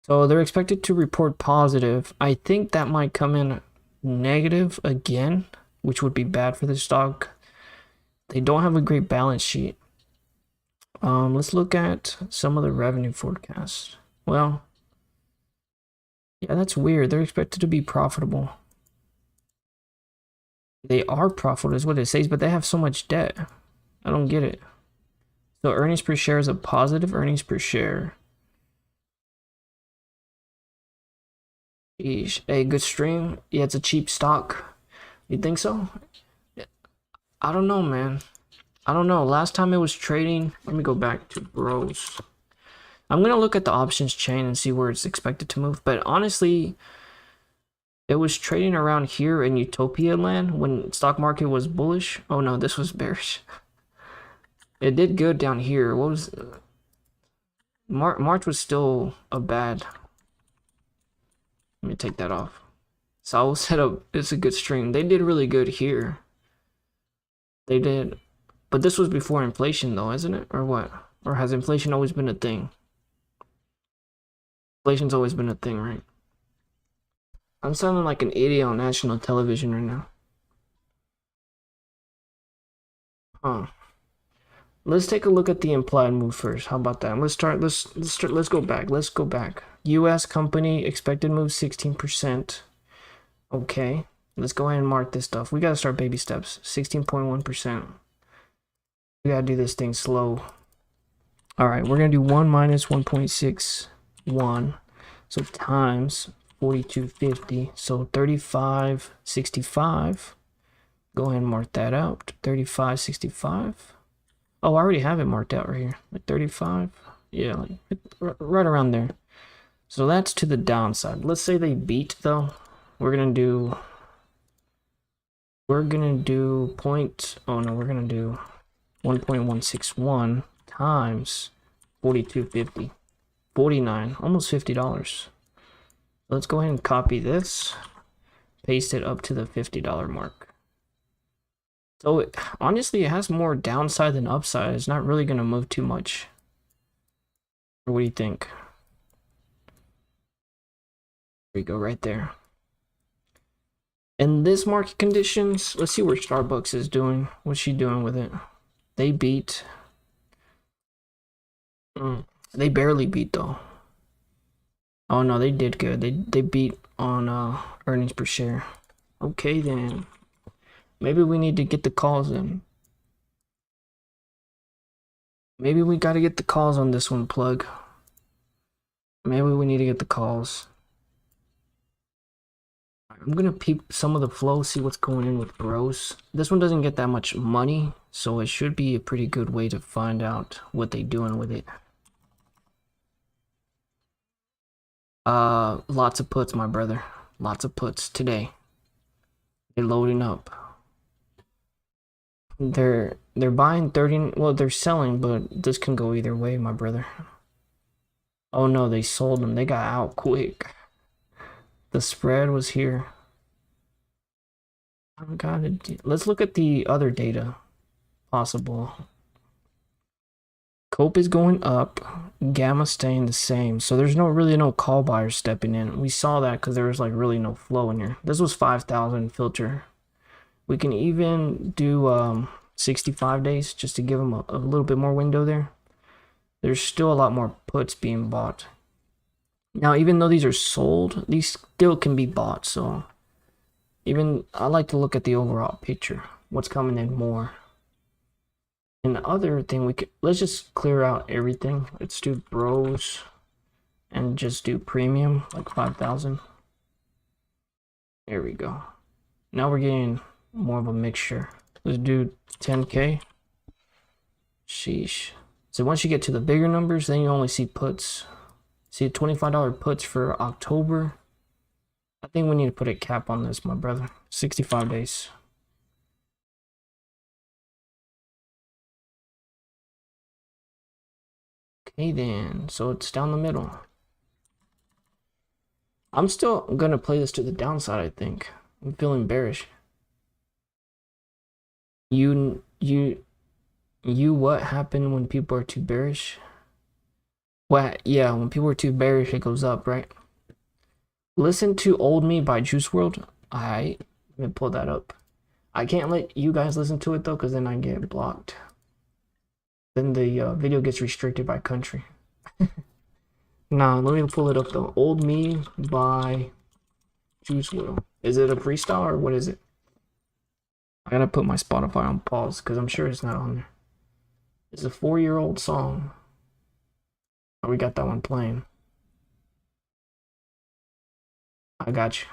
Speaker 1: So they're expected to report positive. I think that might come in negative again, which would be bad for the stock. They don't have a great balance sheet. Let's look at some of the revenue forecasts. Well, yeah, that's weird. They're expected to be profitable. They are profitable is what it says, but they have so much debt. I don't get it. So earnings per share is a positive earnings per share. Eesh. A good stream. Yeah, it's a cheap stock. You think so? I don't know, man. I don't know. Last time it was trading. Let me go back to bros. I'm going to look at the options chain and see where it's expected to move. But honestly, it was trading around here in Utopia land when stock market was bullish. Oh no, this was bearish. It did good down here. What was March was still a bad. Let me take that off. So I will set up. It's a good stream. They did really good here. They did. But this was before inflation though, isn't it? Or what? Or has inflation always been a thing? Inflation's always been a thing, right? I'm sounding like an idiot on national television right now. Huh. Let's take a look at the implied move first. How about that? Let's go back. Let's go back. US company expected move 16%. Okay. Let's go ahead and mark this stuff. We gotta start baby steps. 16.1%. We gotta do this thing slow. All right, we're gonna do 1 minus 1.61. So times 4250. So 3565. Go ahead and mark that out. 3565. Oh, I already have it marked out right here. Like 35. Yeah, like right around there. So that's to the downside. Let's say they beat though. We're gonna do point. Oh no, we're gonna do 1.161 times 4250. 49, almost $50. Let's go ahead and copy this, paste it up to the $50 mark. So honestly, it has more downside than upside. It's not really going to move too much. Or what do you think? There we go, right there. In this market conditions, let's see where Starbucks is doing. What's she doing with it? They beat. They barely beat though. Oh no, they did good. They beat on earnings per share. Okay then. Maybe we need to get the calls in. Maybe we got to get the calls on this one, plug. Maybe we need to get the calls. I'm gonna peep some of the flow, see what's going in with bros. This one doesn't get that much money, so it should be a pretty good way to find out what they doing with it. Lots of puts, my brother. Lots of puts today. They're loading up. They're buying 30. Well, they're selling, but this can go either way, my brother. Oh no, they sold them. They got out quick. The spread was here. Let's look at the other data possible. Cope is going up, gamma staying the same. So there's really no call buyers stepping in. We saw that because there was like really no flow in here. This was 5,000 filter. We can even do 65 days just to give them a little bit more window there. There's still a lot more puts being bought. Now, even though these are sold, these still can be bought. So even I like to look at the overall picture. What's coming in more. And the other thing let's just clear out everything. Let's do bros and just do premium like 5,000. There we go. Now we're getting more of a mixture. Let's do 10K. Sheesh. So once you get to the bigger numbers, then you only see puts. See $25 puts for October. I think we need to put a cap on this, my brother. 65 days. Okay then, so it's down the middle. I'm still gonna play this to the downside, I think. I'm feeling bearish. You what happened when people are too bearish? What? Yeah, when people are too bearish, it goes up, right? Listen to Old Me by Juice WRLD. Alright, let me pull that up. I can't let you guys listen to it though, because then I get blocked. Then the video gets restricted by country. Nah, let me pull it up though. Old Me by Juice WRLD. Is it a freestyle or what is it? I gotta put my Spotify on pause because I'm sure it's not on there. It's a 4-year-old song. Oh, we got that one playing. I got you.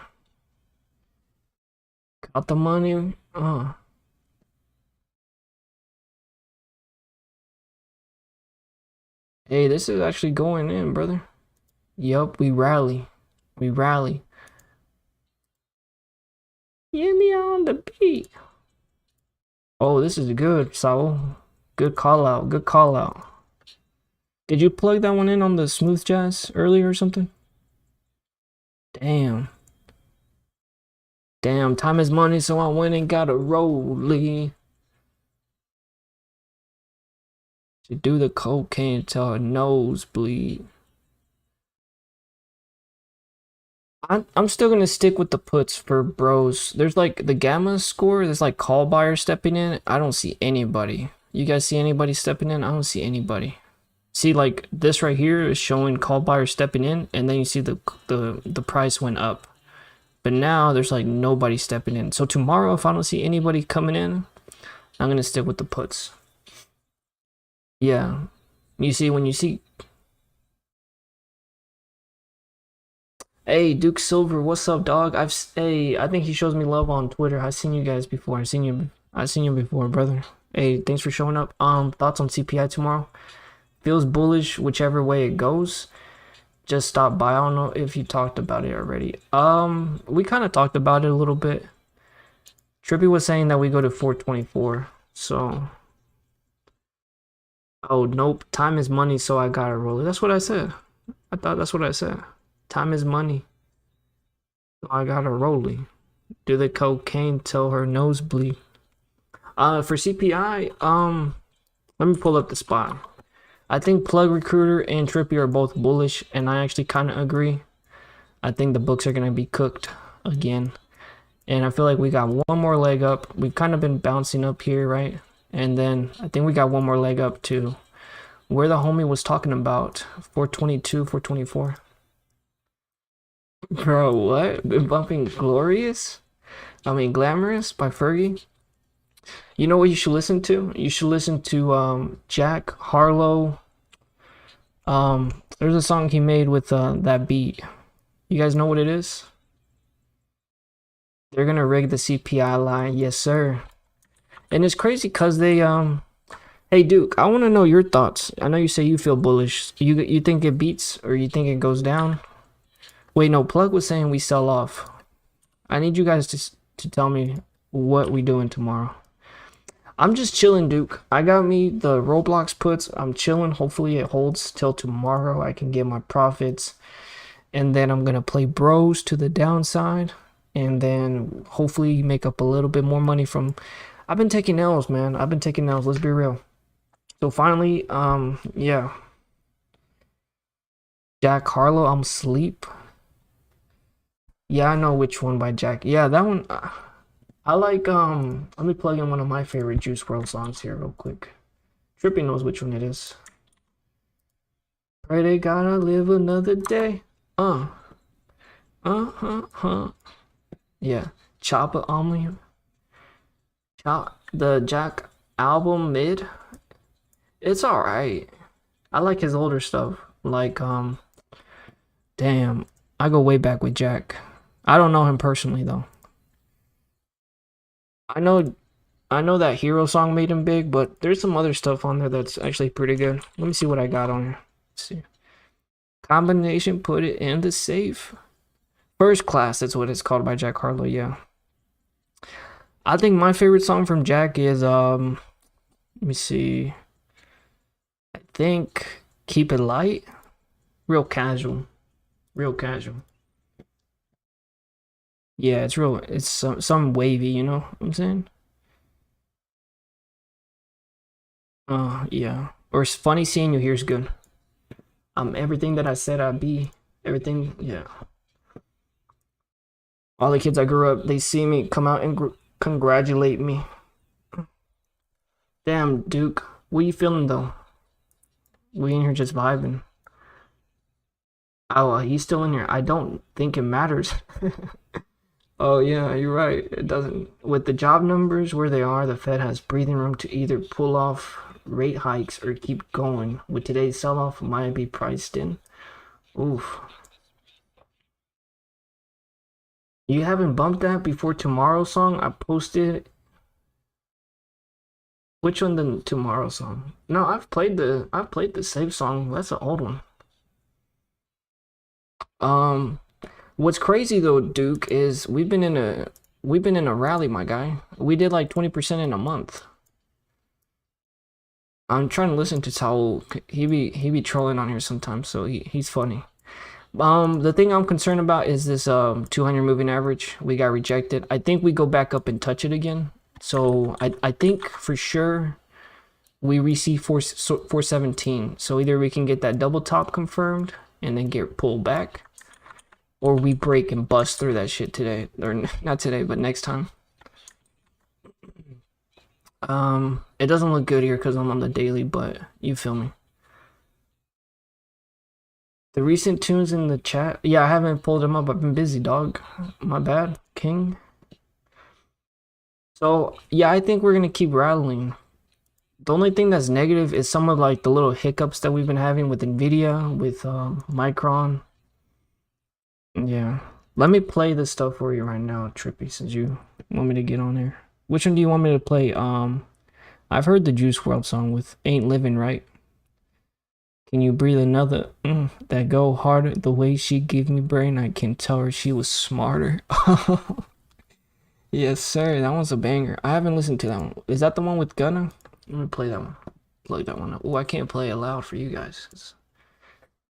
Speaker 1: Got the money. Hey, this is actually going in, brother. Yup, we rally. We rally. Get me on the beat. Oh, this is good, Saul. Good call out. Good call out. Did you plug that one in on the smooth jazz earlier or something? Damn. Damn, time is money, so I went and got a rollie. She do the cocaine till her nose bleed. I'm still gonna stick with the puts for bros. There's like the gamma score, there's like call buyers stepping in. I don't see anybody. You guys see anybody stepping in? I don't see anybody. See, like this right here is showing call buyers stepping in, and then you see the price went up. But now there's like nobody stepping in. So tomorrow, if I don't see anybody coming in, I'm gonna stick with the puts. Yeah, you see when you see. Hey, Duke Silver, what's up, dog? I think he shows me love on Twitter. I've seen you guys before. I've seen you before, brother. Hey, thanks for showing up. Thoughts on CPI tomorrow? Feels bullish whichever way it goes. Just stop by. I don't know if you talked about it already. We kind of talked about it a little bit. Trippy was saying that we go to 424. So, oh nope, time is money, so I gotta roll it. That's what I said. I thought that's what I said. Time is money, so I gotta roll it. Do the cocaine till her nose bleed. For CPI, let me pull up the spot. I think Plug Recruiter and Trippy are both bullish, and I actually kind of agree. I think the books are going to be cooked again. And I feel like we got one more leg up. We've kind of been bouncing up here, right? And then I think we got one more leg up to where the homie was talking about, 422, 424. Bro, what? Been bumping Glamorous by Fergie. You know what you should listen to? You should listen to Jack Harlow. There's a song he made with that beat. You guys know what it is? They're gonna rig the CPI line, yes sir. And it's crazy cause they hey Duke, I wanna know your thoughts. I know you say you feel bullish. You think it beats or you think it goes down? Wait, no, Plug was saying we sell off. I need you guys to tell me what we doing tomorrow. I'm just chilling, Duke. I got me the Roblox puts. I'm chilling. Hopefully it holds till tomorrow. I can get my profits. And then I'm going to play bros to the downside. And then hopefully make up a little bit more money from... I've been taking L's, man. I've been taking L's. Let's be real. So finally, yeah. Jack Harlow, I'm asleep. Yeah, I know which one by Jack. Yeah, that one... I like, let me plug in one of my favorite Juice WRLD songs here real quick. Trippy knows which one it is. Pray they gotta live another day. Yeah. Chopper Omni. The Jack album mid. It's alright. I like his older stuff. Like, damn. I go way back with Jack. I don't know him personally though. I know that Hero song made him big, but there's some other stuff on there that's actually pretty good. Let me see what I got on here. Let's see. Combination, put it in the safe. First Class, that's what it's called by Jack Harlow, yeah. I think my favorite song from Jack is let me see. I think Keep It Light. Real casual. Real casual. Yeah, it's some wavy, you know what I'm saying? Yeah. Or it's Funny Seeing You Here's good. Everything that I said I'd be. Everything, yeah. All the kids I grew up, they see me come out and congratulate me. Damn, Duke. What you feeling though? We in here just vibing. Oh, he's still in here. I don't think it matters. Oh yeah, you're right. It doesn't. With the job numbers where they are, the Fed has breathing room to either pull off rate hikes or keep going. With today's sell-off, might be priced in. Oof. You haven't bumped that before tomorrow song? I posted. Which one, the tomorrow song? No, I've played the save song. That's an old one. What's crazy though, Duke, is we've been in a rally, my guy. We did like 20% in a month. I'm trying to listen to Saul. He be trolling on here sometimes, so he's funny. The thing I'm concerned about is this 200 moving average. We got rejected. I think we go back up and touch it again. So I think for sure we receive 417. So either we can get that double top confirmed and then get pulled back, or we break and bust through that shit today, or not today, but next time. It doesn't look good here because I'm on the daily, but you feel me. The recent tunes in the chat. Yeah, I haven't pulled them up. I've been busy, dog. My bad, King. So, yeah, I think we're going to keep rattling. The only thing that's negative is some of like the little hiccups that we've been having with Nvidia, with Micron. Yeah. Let me play this stuff for you right now, Trippy, since you want me to get on there. Which one do you want me to play? I've heard the Juice WRLD song with Ain't Living Right. Can you breathe another that go harder? The way she give me brain, I can tell her she was smarter. Yes, sir. That one's a banger. I haven't listened to that one. Is that the one with Gunna? Let me play that one. Plug that one up. Oh, I can't play it loud for you guys.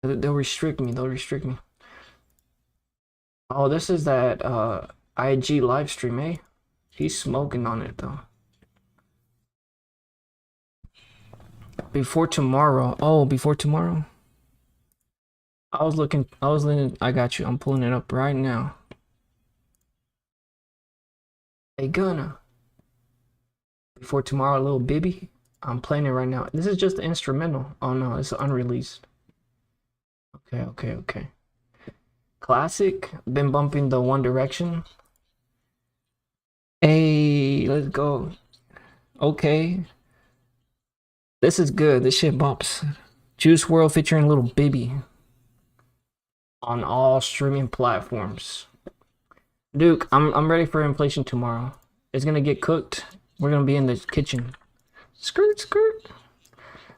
Speaker 1: They'll restrict me. They'll restrict me. Oh, this is that IG live stream, eh? He's smoking on it though. Before tomorrow. Oh, before tomorrow. I was looking. I got you. I'm pulling it up right now. Hey, Gunna. Before tomorrow, little baby. I'm playing it right now. This is just the instrumental. Oh no, it's unreleased. Okay. Classic. Been bumping the One Direction. Hey, let's go. Okay. This is good. This shit bumps. Juice WRLD featuring Little Baby on all streaming platforms. Duke, I'm ready for inflation tomorrow. It's gonna get cooked. We're gonna be in the kitchen. Skirt.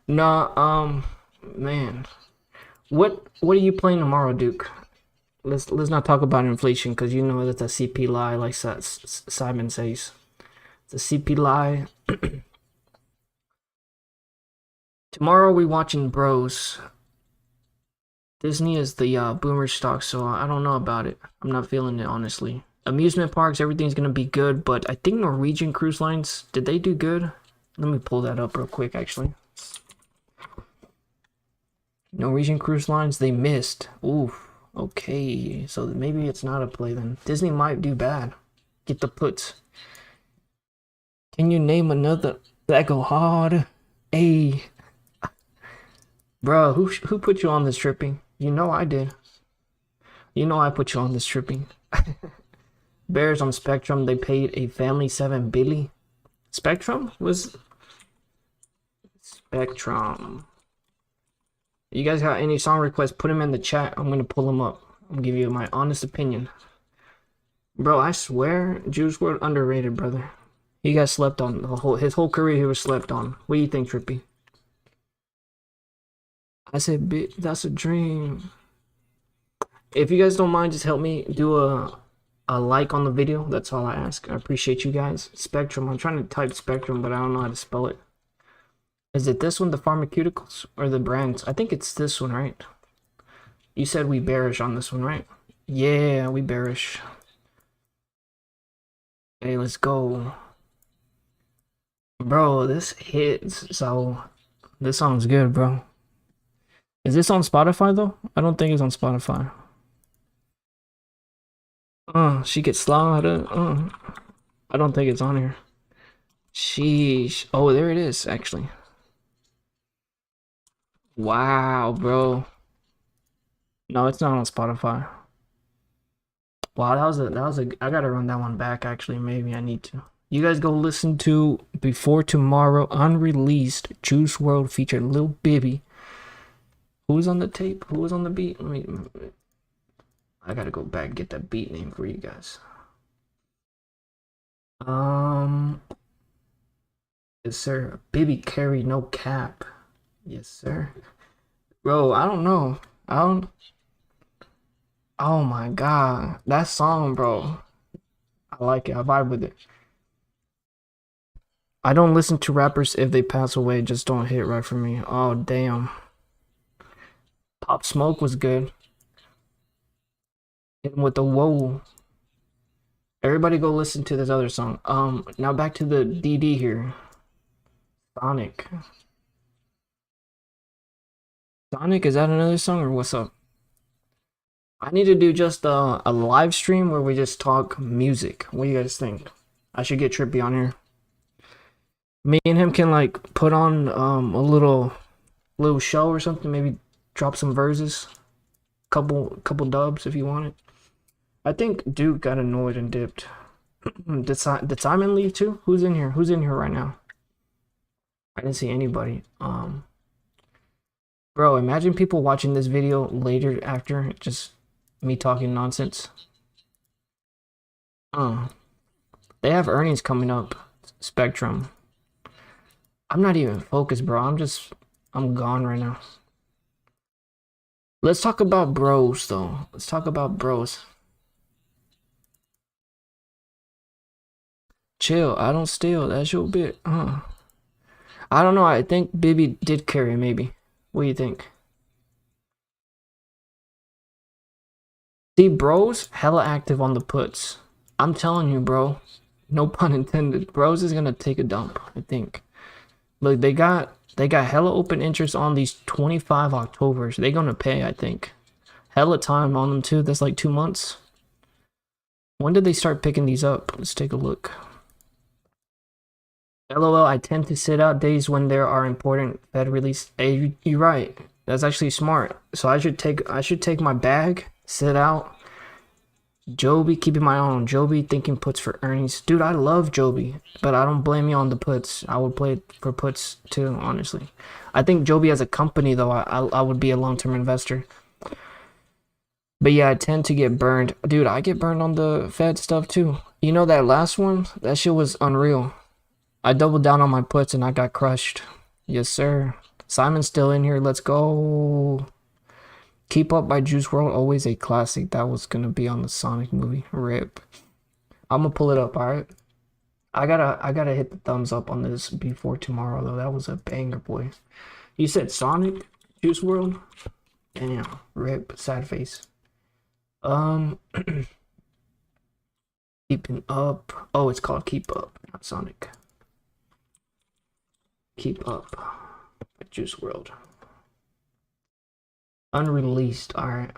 Speaker 1: Nah, man. What are you playing tomorrow, Duke? Let's not talk about inflation, because you know that's a CP lie, like Simon says. It's a CP lie. Tomorrow we watching Bros. Disney is the boomer stock, so I don't know about it. I'm not feeling it, honestly. Amusement parks, everything's gonna be good, but I think Norwegian Cruise Lines, did they do good? Let me pull that up real quick, actually. Norwegian Cruise Lines, they missed. Oof. Okay, so maybe it's not a play then. Disney might do bad. Get the puts. Can you name another that go hard? Hey. Bro, who put you on this tripping? You know I did. You know I put you on this tripping. Bears on Spectrum, they paid a family $7 billion. Spectrum was Spectrum. You guys got any song requests? Put them in the chat. I'm gonna pull them up. I'm gonna give you my honest opinion. Bro, I swear, Juice WRLD underrated, brother. He got slept on his whole career. He was slept on. What do you think, Trippy? I said, that's a dream. If you guys don't mind, just help me do a like on the video. That's all I ask. I appreciate you guys. Spectrum. I'm trying to type Spectrum, but I don't know how to spell it. Is it this one, the pharmaceuticals, or the brands? I think it's this one, right? You said we bearish on this one, right? Yeah, we bearish. Hey, let's go. Bro, this hits. So, this song's good, bro. Is this on Spotify, though? I don't think it's on Spotify. She gets slaughtered. I don't think it's on here. Sheesh. Oh, there it is, actually. Wow, bro. No, it's not on Spotify. Wow, that was a I gotta run that one back, actually. Maybe I need to. You guys go listen to Before Tomorrow unreleased Juice WRLD featured Lil Bibby. Who's on the tape? Who was on the beat? I gotta go back and get that beat name for you guys. Yes, sir. Bibby Carey, no cap. Yes, sir. Bro, I don't know. Oh my god. That song, bro. I like it. I vibe with it. I don't listen to rappers if they pass away. Just don't hit right for me. Oh, damn. Pop Smoke was good. And with the whoa. Everybody go listen to this other song. Now back to the DD here. Sonic. Sonic, is that another song or what's up? I need to do just a live stream where we just talk music. What do you guys think? I should get Trippy on here. Me and him can like put on a little show or something. Maybe drop some verses, couple dubs if you want it. I think Duke got annoyed and dipped. Did Simon leave too? Who's in here? Who's in here right now? I didn't see anybody. Bro, imagine people watching this video later after just me talking nonsense. They have earnings coming up. Spectrum. I'm not even focused, bro. I'm gone right now. Let's talk about bros, though. Let's talk about bros. Chill. I don't steal. That's your bit. I don't know. I think Bibby did carry, maybe. What do you think? See, bros, hella active on the puts. I'm telling you, bro. No pun intended. Bros is gonna take a dump, I think. Look, they got hella open interest on these 25 Octobers. They gonna pay, I think. Hella time on them too. That's like 2 months. When did they start picking these up? Let's take a look. LOL, I tend to sit out days when there are important Fed release. Hey, you're right. That's actually smart. So I should take my bag, sit out. Joby, keeping my eye on Joby, thinking puts for earnings. Dude, I love Joby, but I don't blame you on the puts. I would play it for puts too, honestly. I think Joby as a company, though, I would be a long-term investor. But yeah, I tend to get burned. Dude, I get burned on the Fed stuff too. You know that last one? That shit was unreal. I doubled down on my puts and I got crushed. Yes, sir. Simon's still in here. Let's go. Keep Up by Juice WRLD, always a classic. That was gonna be on the Sonic movie. RIP. I'm gonna pull it up, alright? I gotta hit the thumbs up on this Before Tomorrow, though. That was a banger, boy. You said Sonic? Juice WRLD? Damn. RIP. Sad face. Keeping Up. Oh, it's called Keep Up, not Sonic. Keep Up by Juice WRLD. Unreleased. Alright.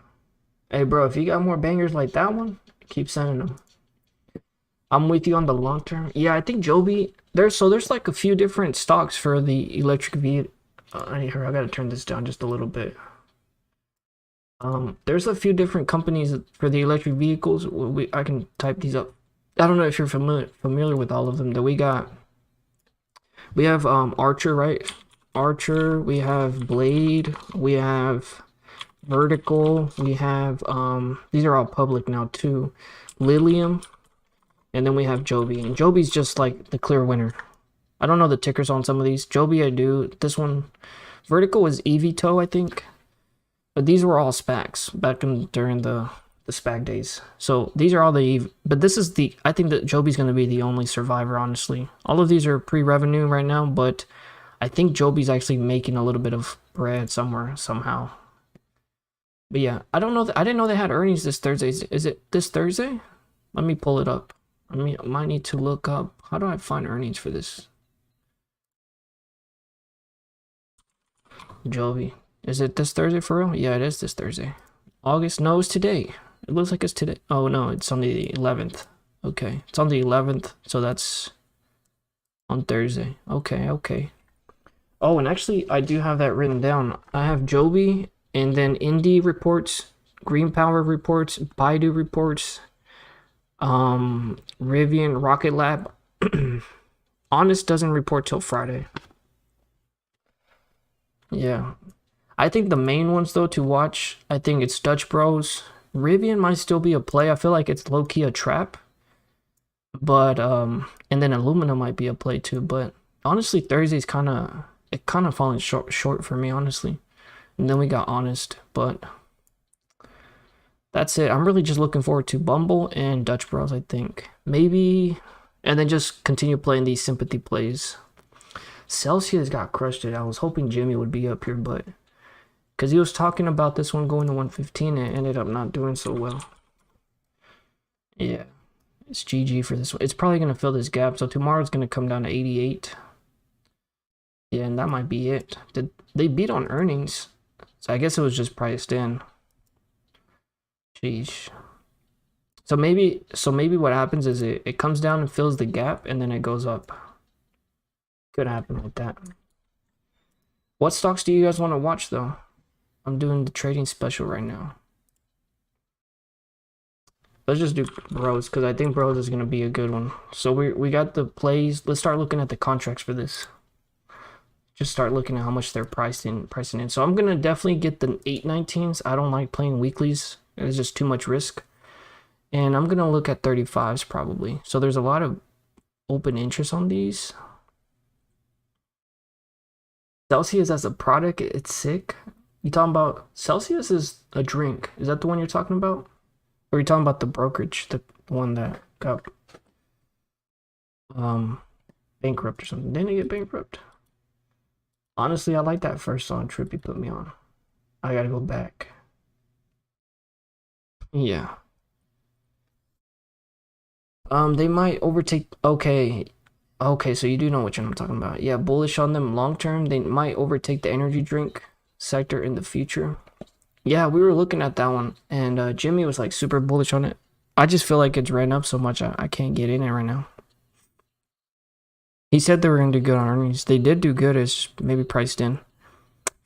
Speaker 1: Hey, bro, if you got more bangers like that one, keep sending them. I'm with you on the long term. Yeah, I think Joby, there's like a few different stocks for the electric vehicle. I gotta turn this down just a little bit. There's a few different companies for the electric vehicles. I can type these up. I don't know if you're familiar with all of them. That we have Archer, right? Archer. We have Blade. We have Vertical. We have these are all public now too. Lilium, and then we have Joby. And Joby's just like the clear winner. I don't know the tickers on some of these. Joby I do. This one, Vertical is EVTO, I think. But these were all SPACs back during the SPAC days. So these are all but this is I think that Joby's going to be the only survivor, honestly. All of these are pre-revenue right now, but I think Joby's actually making a little bit of bread somewhere, somehow. But yeah, I don't know. I didn't know they had earnings this Thursday. Is it this Thursday? Let me pull it up. I might need to look up. How do I find earnings for this? Joby. Is it this Thursday for real? Yeah, it is this Thursday. August? No, it's today. It looks like it's today. Oh, no, it's on the 11th. Okay, it's on the 11th, so that's on Thursday. Okay, okay. Oh, and actually, I do have that written down. I have Joby, and then Indie reports, Green Power reports, Baidu reports, Rivian, Rocket Lab. Honest doesn't report till Friday. Yeah. I think the main ones, though, to watch, I think it's Dutch Bros. Rivian might still be a play. I feel like it's low-key a trap. But, and then Illumina might be a play, too. But, honestly, Thursday's kind of falling short for me, honestly. And then we got Honest. But, that's it. I'm really just looking forward to Bumble and Dutch Bros, I think. Maybe, and then just continue playing these sympathy plays. Celsius got crushed it. I was hoping Jimmy would be up here, but because he was talking about this one going to 115 and it ended up not doing so well. Yeah, it's GG for this one. It's probably going to fill this gap. So tomorrow's going to come down to 88. Yeah, and that might be it. They beat on earnings. So I guess it was just priced in. Sheesh. So maybe what happens is it comes down and fills the gap and then it goes up. Could happen like that. What stocks do you guys want to watch though? I'm doing the trading special right now. Let's just do Bros because I think Bros is going to be a good one. So we got the plays. Let's start looking at the contracts for this. Just start looking at how much they're pricing in. So I'm going to definitely get the 819s. I don't like playing weeklies. It's just too much risk. And I'm going to look at 35s probably. So there's a lot of open interest on these. Celsius as a product, it's sick. You talking about Celsius is a drink? Is that the one you're talking about? Or are you talking about the brokerage, the one that got bankrupt or something? Didn't it get bankrupt? Honestly, I like that first song trip you put me on. I gotta go back. Yeah. They might overtake. Okay, so you do know which one I'm talking about. Yeah, bullish on them long term. They might overtake the energy drink sector in the future. Yeah, we were looking at that one, and Jimmy was like super bullish on it. I just feel like it's ran up so much I can't get in it right now. He said they were going to do good on earnings. They did do good, it's maybe priced in.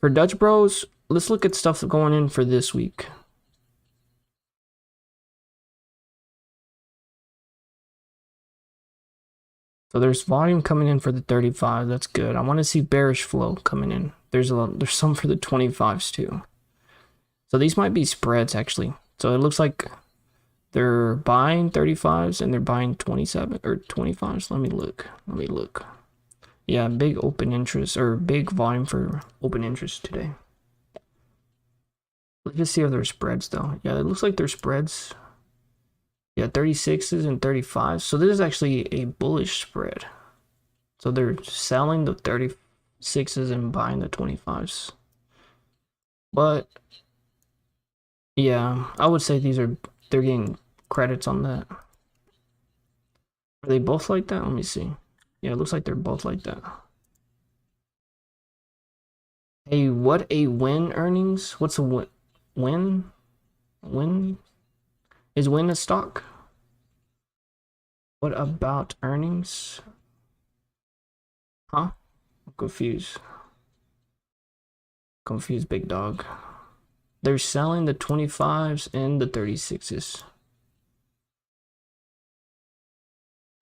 Speaker 1: For Dutch Bros, let's look at stuff going in for this week. So there's volume coming in for the 35. That's good. I want to see bearish flow coming in. There's some for the 25s too. So these might be spreads actually. So it looks like they're buying 35s and they're buying 27 or 25s. Let me look. Yeah, big open interest or big volume for open interest today. Let's just see if there's spreads though. Yeah, it looks like there's spreads. Yeah, 36s and 35s. So this is actually a bullish spread. So they're selling the 36s and buying the 25s. But yeah, I would say they're getting credits on that. Are they both like that? Let me see. Yeah, it looks like they're both like that. Hey, what a win earnings? What's a win? Win? Is Win a stock? What about earnings? Huh? I'm confused. Confused, big dog. They're selling the 25s and the 36s.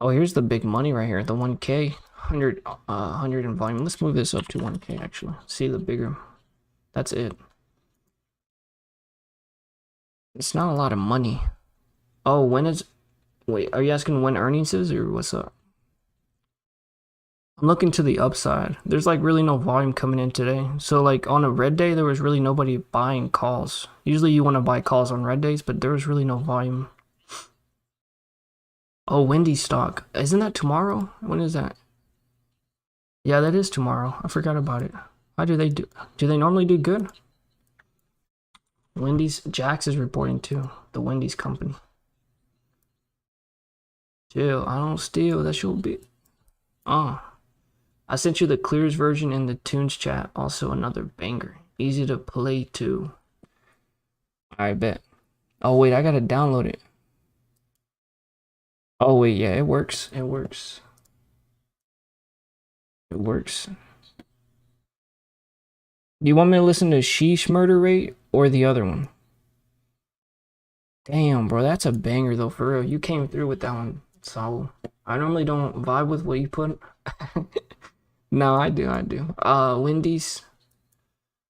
Speaker 1: Oh, here's the big money right here. The 1K, 100 in volume. Let's move this up to 1K actually. See the bigger. That's it. It's not a lot of money. Oh, when is Wait, are you asking when earnings is or what's up? I'm looking to the upside. There's like really no volume coming in today. So like on a red day, there was really nobody buying calls. Usually you want to buy calls on red days, but there was really no volume. Oh, Wendy's stock. Isn't that tomorrow? When is that? Yeah, that is tomorrow. I forgot about it. How do they do? Do they normally do good? Wendy's, Jax is reporting too. The Wendy's company. Chill, I don't steal. That should be. I sent you the clears version in the tunes chat. Also another banger. Easy to play too. I bet. Oh wait, I gotta download it. Oh wait, yeah, it works. It works. It works. Do you want me to listen to Sheesh Murder Rate or the other one? Damn, bro, that's a banger though, for real. You came through with that one. So I normally don't vibe with what you put. No, I do. Wendy's.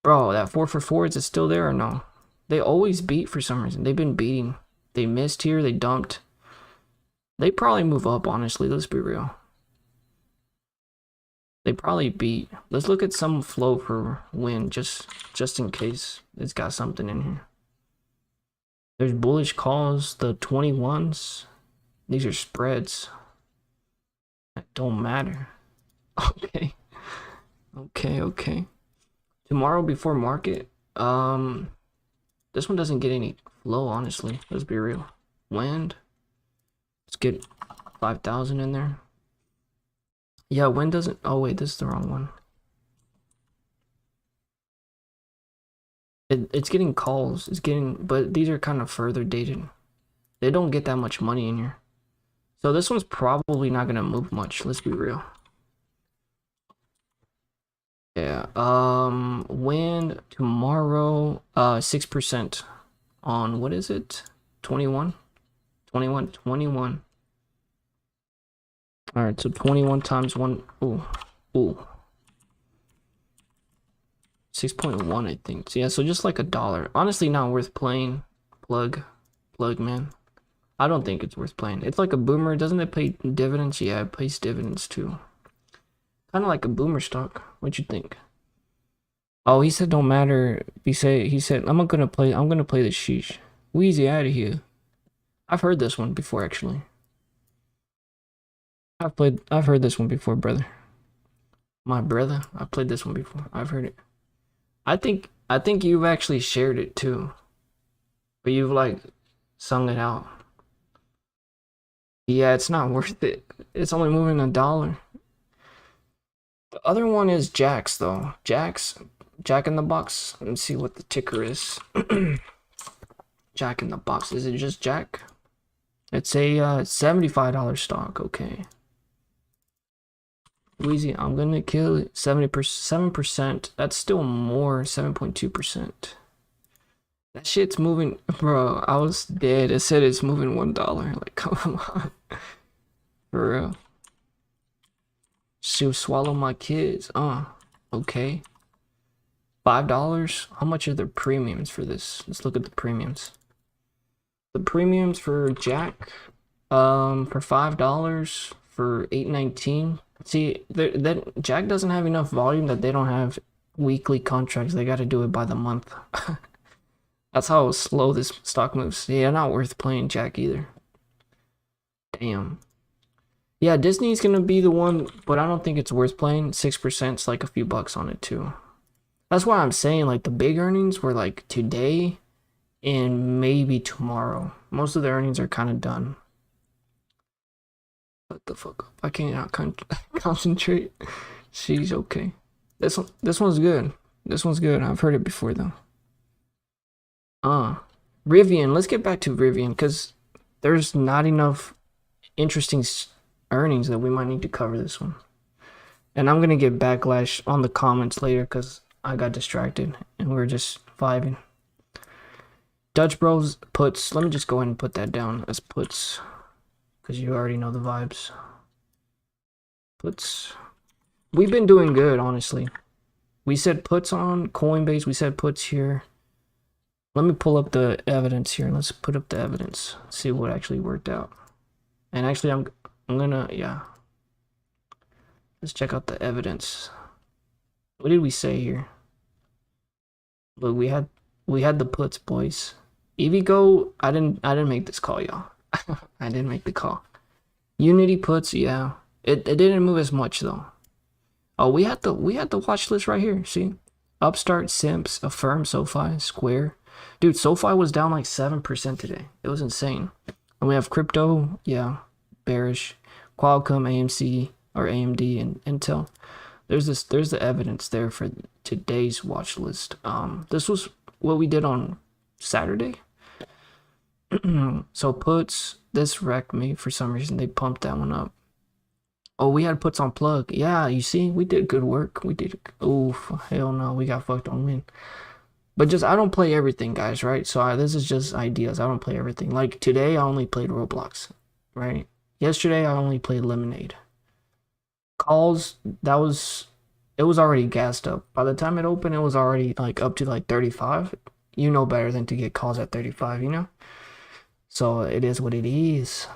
Speaker 1: Bro, that 4 for 4, is it still there or no? They always beat for some reason. They've been beating. They missed here, they dumped. They probably move up, honestly, let's be real. They probably beat. Let's look at some flow for win, just in case it's got something in here. There's bullish calls, the 21s. These are spreads. That don't matter. Okay. Okay. Tomorrow before market. This one doesn't get any flow, honestly. Let's be real. Wind. Let's get 5,000 in there. Yeah, wind doesn't. Oh wait, this is the wrong one. It's getting calls. It's getting, but these are kind of further dated. They don't get that much money in here. So this one's probably not gonna move much. Let's be real. Yeah. Wind tomorrow. 6% on what is it? 21. All right, so 21 times 1. Ooh. 6.1, I think. So yeah, so just like $1. Honestly, not worth playing. Plug, man. I don't think it's worth playing. It's like a boomer. Doesn't it pay dividends? Yeah, it pays dividends too. Kind of like a boomer stock. What you think? Oh, he said don't matter. He said I'm gonna play the sheesh. Wheezy out of here. I've heard this one before, actually. I've heard this one before, brother. My brother, I played this one before. I've heard it. I think you've actually shared it too, but you've like sung it out. Yeah, it's not worth it. It's only moving $1. The other one is Jax though. Jack in the Box. Let's see what the ticker is. Jack in the Box. Is it just Jack? It's a $75 stock. Okay. Wheezy, I'm gonna kill it. 7%. That's still more. 7.2%. That shit's moving, bro. I was dead. It said it's moving $1. Like, come on, for real. She'll swallow my kids. Okay. $5. How much are the premiums for this? Let's look at the premiums. The premiums for Jack, for $5 for 819. See, that Jack doesn't have enough volume that they don't have weekly contracts. They got to do it by the month. That's how slow this stock moves. Yeah, not worth playing Jack either. Damn. Yeah, Disney's gonna be the one, but I don't think it's worth playing. 6% is like a few bucks on it too. That's why I'm saying like the big earnings were like today and maybe tomorrow. Most of the earnings are kind of done. What the fuck up? I can't concentrate. She's okay. This one's good. This one's good. I've heard it before though. Rivian. Let's get back to Rivian because there's not enough interesting earnings that we might need to cover this one. And I'm gonna get backlash on the comments later because I got distracted and we were just vibing. Dutch Bros puts. Let me just go ahead and put that down as puts because you already know the vibes. Puts. We've been doing good, honestly. We said puts on Coinbase. We said puts here. Let me pull up the evidence here. Let's put up the evidence. See what actually worked out. And actually, I'm gonna, yeah. Let's check out the evidence. What did we say here? Look, we had the puts, boys. EVGO, I didn't make this call, y'all. I didn't make the call. Unity puts, yeah. It didn't move as much though. Oh, we had the watch list right here. See, Upstart, Simps, Affirm, SoFi, Square. Dude, SoFi was down like 7% today. It was insane. And we have crypto, yeah, bearish. Qualcomm, AMC or AMD, and Intel. There's the evidence there for today's watch list. This was what we did on Saturday. So puts, this wrecked me for some reason. They pumped that one up. Oh, we had puts on plug. Yeah, you see, we did good work. We did. Oh, hell no, we got fucked on win. But just, I don't play everything, guys, right? So this is just ideas. I don't play everything. Like today, I only played Roblox, right? Yesterday, I only played Lemonade. Calls, it was already gassed up. By the time it opened, it was already like up to like 35. You know better than to get calls at 35, you know? So it is what it is.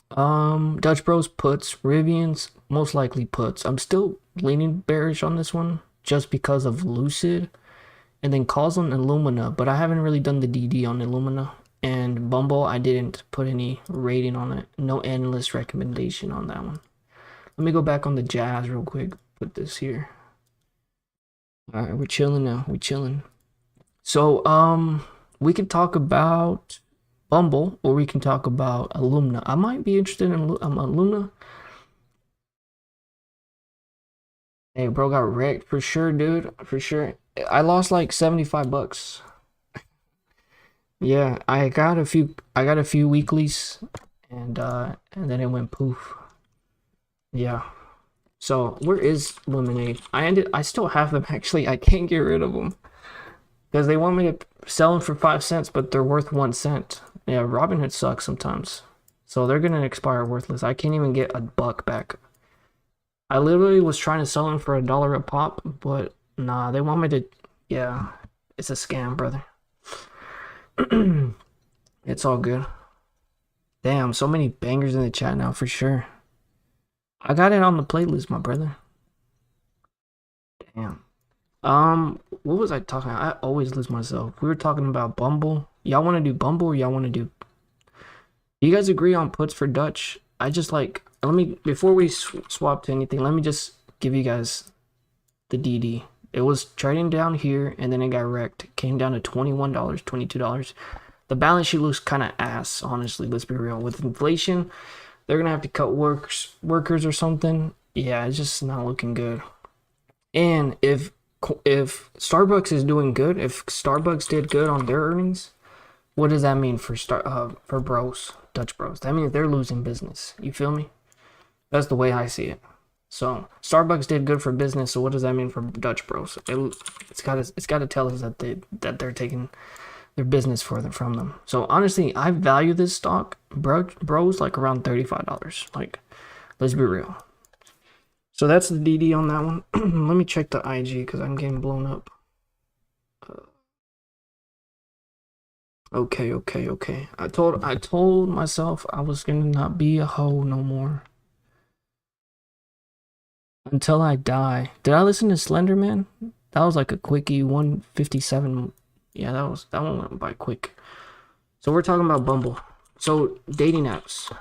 Speaker 1: Dutch Bros puts, Rivians most likely puts. I'm still leaning bearish on this one just because of Lucid, and then calls on Illumina, but I haven't really done the DD on Illumina. And Bumble, I didn't put any rating on it. No analyst recommendation on that one. Let me go back on the Jazz real quick. Put this here. All right, we're chilling now. We're chilling. So we can talk about Bumble, or we can talk about Illumina. I might be interested in Illumina. Hey, bro, got wrecked for sure, dude. For sure. I lost like $75. Yeah, I got a few weeklies, and then it went poof. Yeah. So where is Lemonade? I still have them actually. I can't get rid of them because they want me to sell them for 5 cents, but they're worth 1 cent. Yeah, Robinhood sucks sometimes. So they're gonna expire worthless. I can't even get $1 back. I literally was trying to sell them for $1 a pop, but nah, they want me to. Yeah, it's a scam, brother. It's all good. Damn, so many bangers in the chat now for sure. I got it on the playlist, my brother. Damn. What was I talking about? I always lose myself. We were talking about Bumble. Y'all want to do Bumble, or y'all want to do? You guys agree on puts for Dutch? I just like, let me, before we swap to anything, let me just give you guys the DD. It was trading down here, and then it got wrecked. It came down to $21, $22. The balance sheet looks kind of ass, honestly. Let's be real. With inflation, they're gonna have to cut workers or something. Yeah, it's just not looking good. And if Starbucks is doing good, if Starbucks did good on their earnings, what does that mean for bros, Dutch Bros? That means they're losing business. You feel me? That's the way I see it. So Starbucks did good for business. So what does that mean for Dutch Bros? It's gotta tell us that they're taking their business from them. So honestly, I value this stock, bros, like around $35. Like, let's be real. So that's the DD on that one. Let me check the IG because I'm getting blown up. Okay. I told myself I was gonna not be a hoe no more. Until I die. Did I listen to Slender Man? That was like a quickie, 157. Yeah, that one went by quick. So we're talking about Bumble. So dating apps.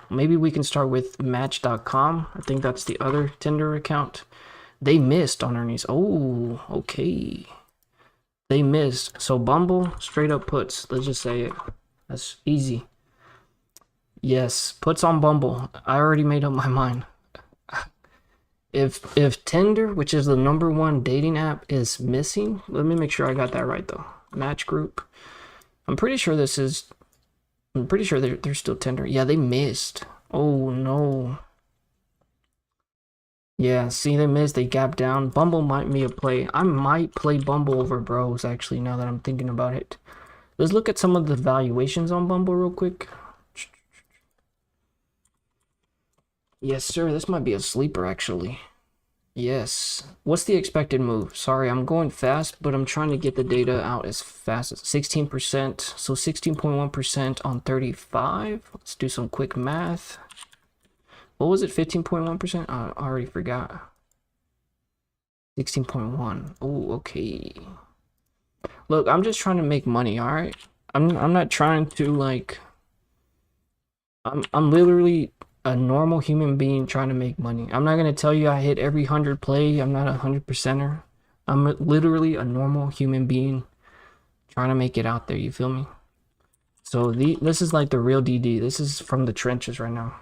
Speaker 1: Maybe we can start with Match.com. I think that's the other Tinder account. They missed on earnings. Oh, okay. They missed. So Bumble, straight up puts. Let's just say it. That's easy. Yes, puts on Bumble. I already made up my mind. If Tinder, which is the #1 dating app, is missing, let me make sure I got that right though. Match Group. I'm pretty sure they're still Tinder. Yeah, they missed. Oh no. Yeah, see, they missed. They gapped down. Bumble might be a play. I might play Bumble over Bros actually, now that I'm thinking about it. Let's look at some of the valuations on Bumble real quick. Yes, sir. This might be a sleeper actually. Yes. What's the expected move? Sorry, I'm going fast, but I'm trying to get the data out as fast as 16%. So 16.1% on 35. Let's do some quick math. What was it? 15.1%? I already forgot. 16.1. Oh, okay. Look, I'm just trying to make money, all right? I'm not trying to like I'm literally a normal human being trying to make money. I'm not gonna tell you I hit every 100 play. I'm not a 100%er. I'm literally a normal human being trying to make it out there. You feel me? So this is like the real DD. This is from the trenches right now.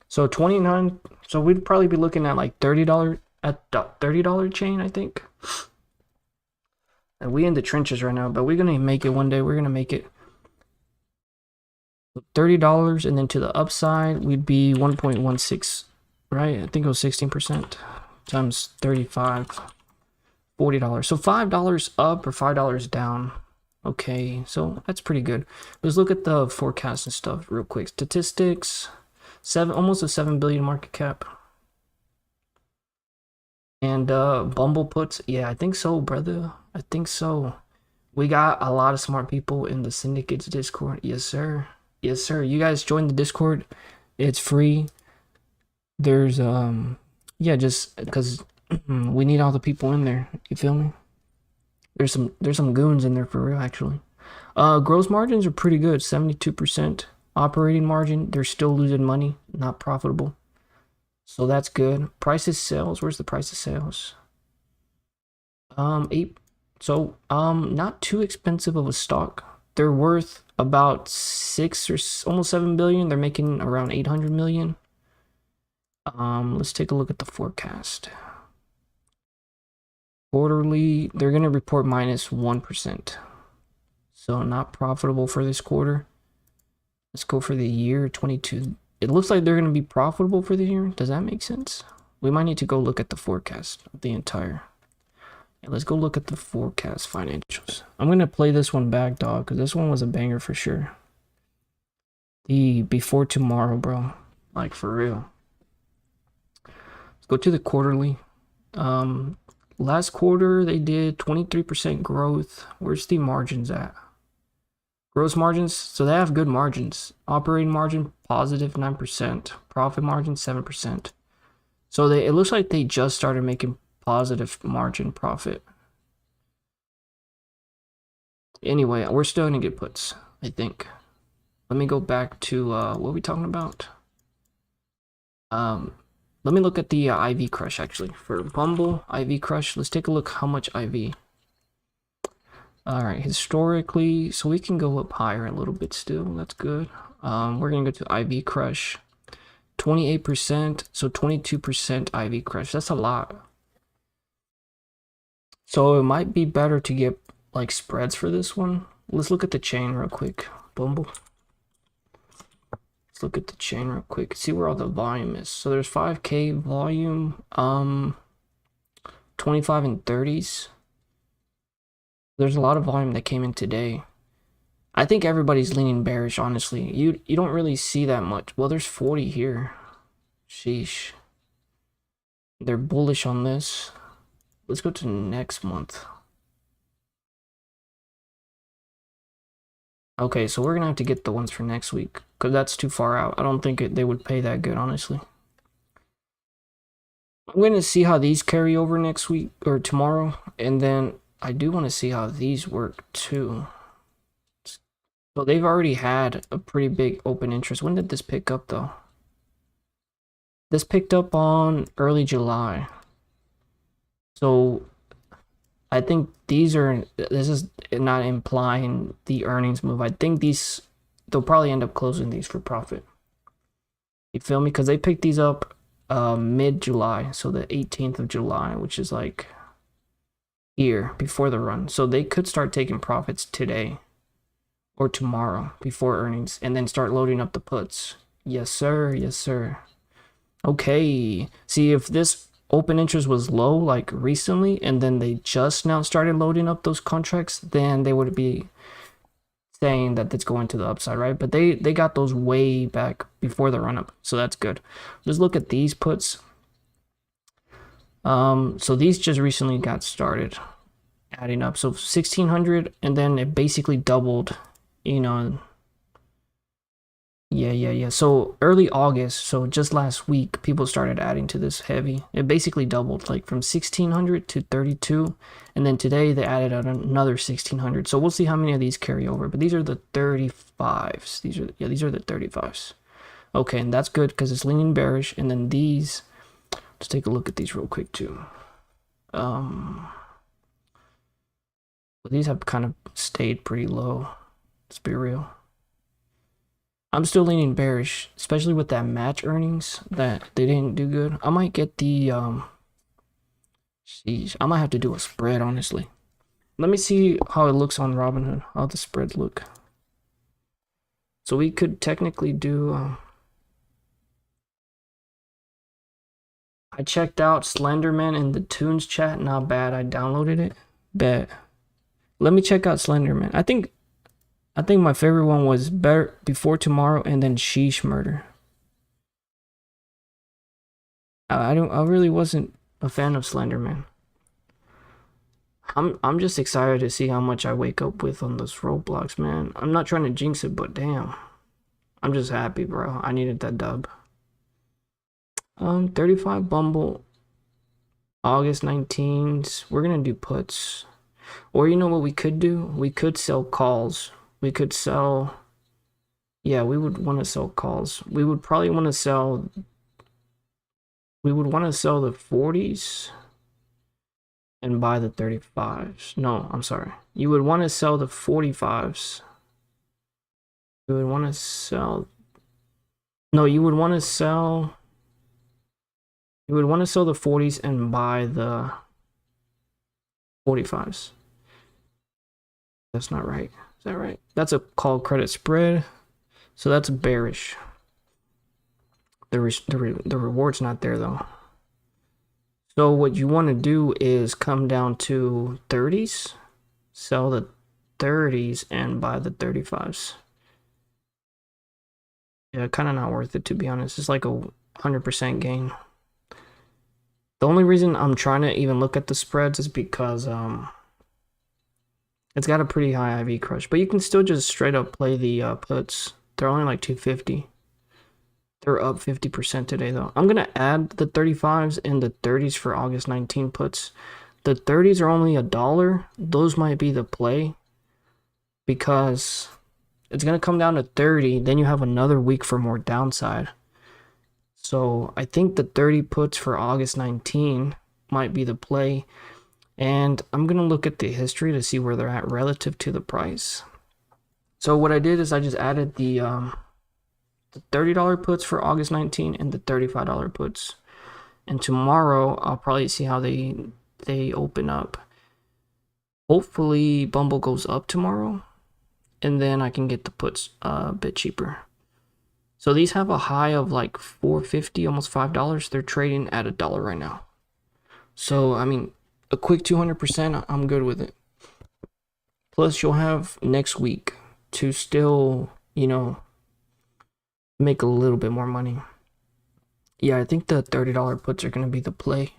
Speaker 1: So 29. So we'd probably be looking at like $30 at the $30 chain, I think. And we in the trenches right now, but we're gonna make it one day. We're gonna make it. $30, and then to the upside we'd be 1.16, right? I think it was 16% times 35, $40. So $5 up or $5 down. Okay, so that's pretty good. Let's look at the forecast and stuff real quick. Statistics, almost a 7 billion market cap. And Bumble puts, yeah, I think so, brother. I think so. We got a lot of smart people in the syndicates Discord. Yes, sir. Yes, sir. You guys join the Discord. It's free. There's yeah, just because we need all the people in there. You feel me? There's some goons in there for real, actually. Gross margins are pretty good, 72%. Operating margin, they're still losing money, not profitable. So that's good. Prices sales, where's the price of sales? 8. So not too expensive of a stock. They're worth about 6 or almost 7 billion. They're making around 800 million. Let's take a look at the forecast. Quarterly, they're going to report minus 1%. So not profitable for this quarter. Let's go for the year 22. It looks like they're going to be profitable for the year. Does that make sense? We might need to go look at the forecast of the entire. Yeah, let's go look at the forecast financials. I'm going to play this one back, dog, because this one was a banger for sure. The before tomorrow, bro. Like, for real. Let's go to the quarterly. Last quarter, they did 23% growth. Where's the margins at? Gross margins, so they have good margins. Operating margin, positive 9%. Profit margin, 7%. So it looks like they just started making positive margin profit. Anyway, we're still gonna get puts, I think. Let me go back to, what are we talking about? Let me look at the IV crush, actually. For Bumble, IV crush, let's take a look how much IV. Alright, historically, so we can go up higher a little bit still. That's good. We're going to go to IV Crush. 28%, so 22% IV Crush. That's a lot. So it might be better to get like spreads for this one. Let's look at the chain real quick. Bumble. Let's look at the chain real quick. See where all the volume is. So there's 5K volume, 25 and 30s. There's a lot of volume that came in today. I think everybody's leaning bearish, honestly. You don't really see that much. Well, there's 40 here. Sheesh. They're bullish on this. Let's go to next month. Okay, so we're gonna have to get the ones for next week, because that's too far out. I don't think they would pay that good, honestly. I'm gonna see how these carry over next week or tomorrow, and then I do want to see how these work too. So they've already had a pretty big open interest. When did this pick up though? This picked up on early July. So I think this is not implying the earnings move. I think they'll probably end up closing these for profit. You feel me? Because they picked these up mid-July, so the 18th of July, which is like here before the run. So they could start taking profits today or tomorrow before earnings and then start loading up the puts. Yes, sir. Yes, sir. Okay. See, if this open interest was low like recently and then they just now started loading up those contracts, then they would be saying that it's going to the upside, right? But they got those way back before the run up, so that's good. Let's look at these puts. So these just recently got started adding up. So 1600, and then it basically doubled, you know. Yeah. So early August, so just last week, people started adding to this heavy. It basically doubled, like from 1600 to 32, and then today they added another 1600. So we'll see how many of these carry over. But these are the 35s. These are the 35s. Okay, and that's good because it's leaning bearish. And then these, let's take a look at these real quick too. These have kind of stayed pretty low. Let's be real. I'm still leaning bearish, especially with that match earnings that they didn't do good. I might get the sheesh, I might have to do a spread, honestly. Let me see how it looks on Robinhood, how the spreads look. So we could technically do I checked out Slenderman in the Tunes chat, not bad. I downloaded it. Bet. Let me check out Slenderman. I think my favorite one was Better Before Tomorrow and then Sheesh Murder. I really wasn't a fan of Slenderman. I'm just excited to see how much I wake up with on those Roblox, man. I'm not trying to jinx it, but damn. I'm just happy, bro. I needed that dub. 35 Bumble. August 19th. We're gonna do puts. Or you know what we could do? We could sell calls. We could sell, yeah, we would want to sell calls. We would probably want to sell, the 40s and buy the 35s. No, I'm sorry. You would want to sell the 45s. You would want to sell, no, you would want to sell the 40s and buy the 45s. That's not right. Is that right? That's a call credit spread. So that's bearish. The reward's not there though. So what you want to do is come down to 30s, sell the 30s and buy the 35s. Yeah, kind of not worth it, to be honest. It's like a 100% gain. The only reason I'm trying to even look at the spreads is because it's got a pretty high IV crush, but you can still just straight up play the puts. They're only like 250. They're up 50% today though. I'm gonna add the 35s and the 30s for August 19 puts. The 30s are only $1. Those might be the play because it's gonna come down to 30. Then you have another week for more downside. So I think the 30 puts for August 19 might be the play. And I'm going to look at the history to see where they're at relative to the price. So what I did is I just added the $30 puts for August 19 and the $35 puts. And tomorrow I'll probably see how they open up. Hopefully Bumble goes up tomorrow. And then I can get the puts a bit cheaper. So these have a high of like $4.50, almost $5. They're trading at $1 right now. So, I mean, a quick 200%, I'm good with it. Plus, you'll have next week to still, you know, make a little bit more money. Yeah, I think the $30 puts are going to be the play.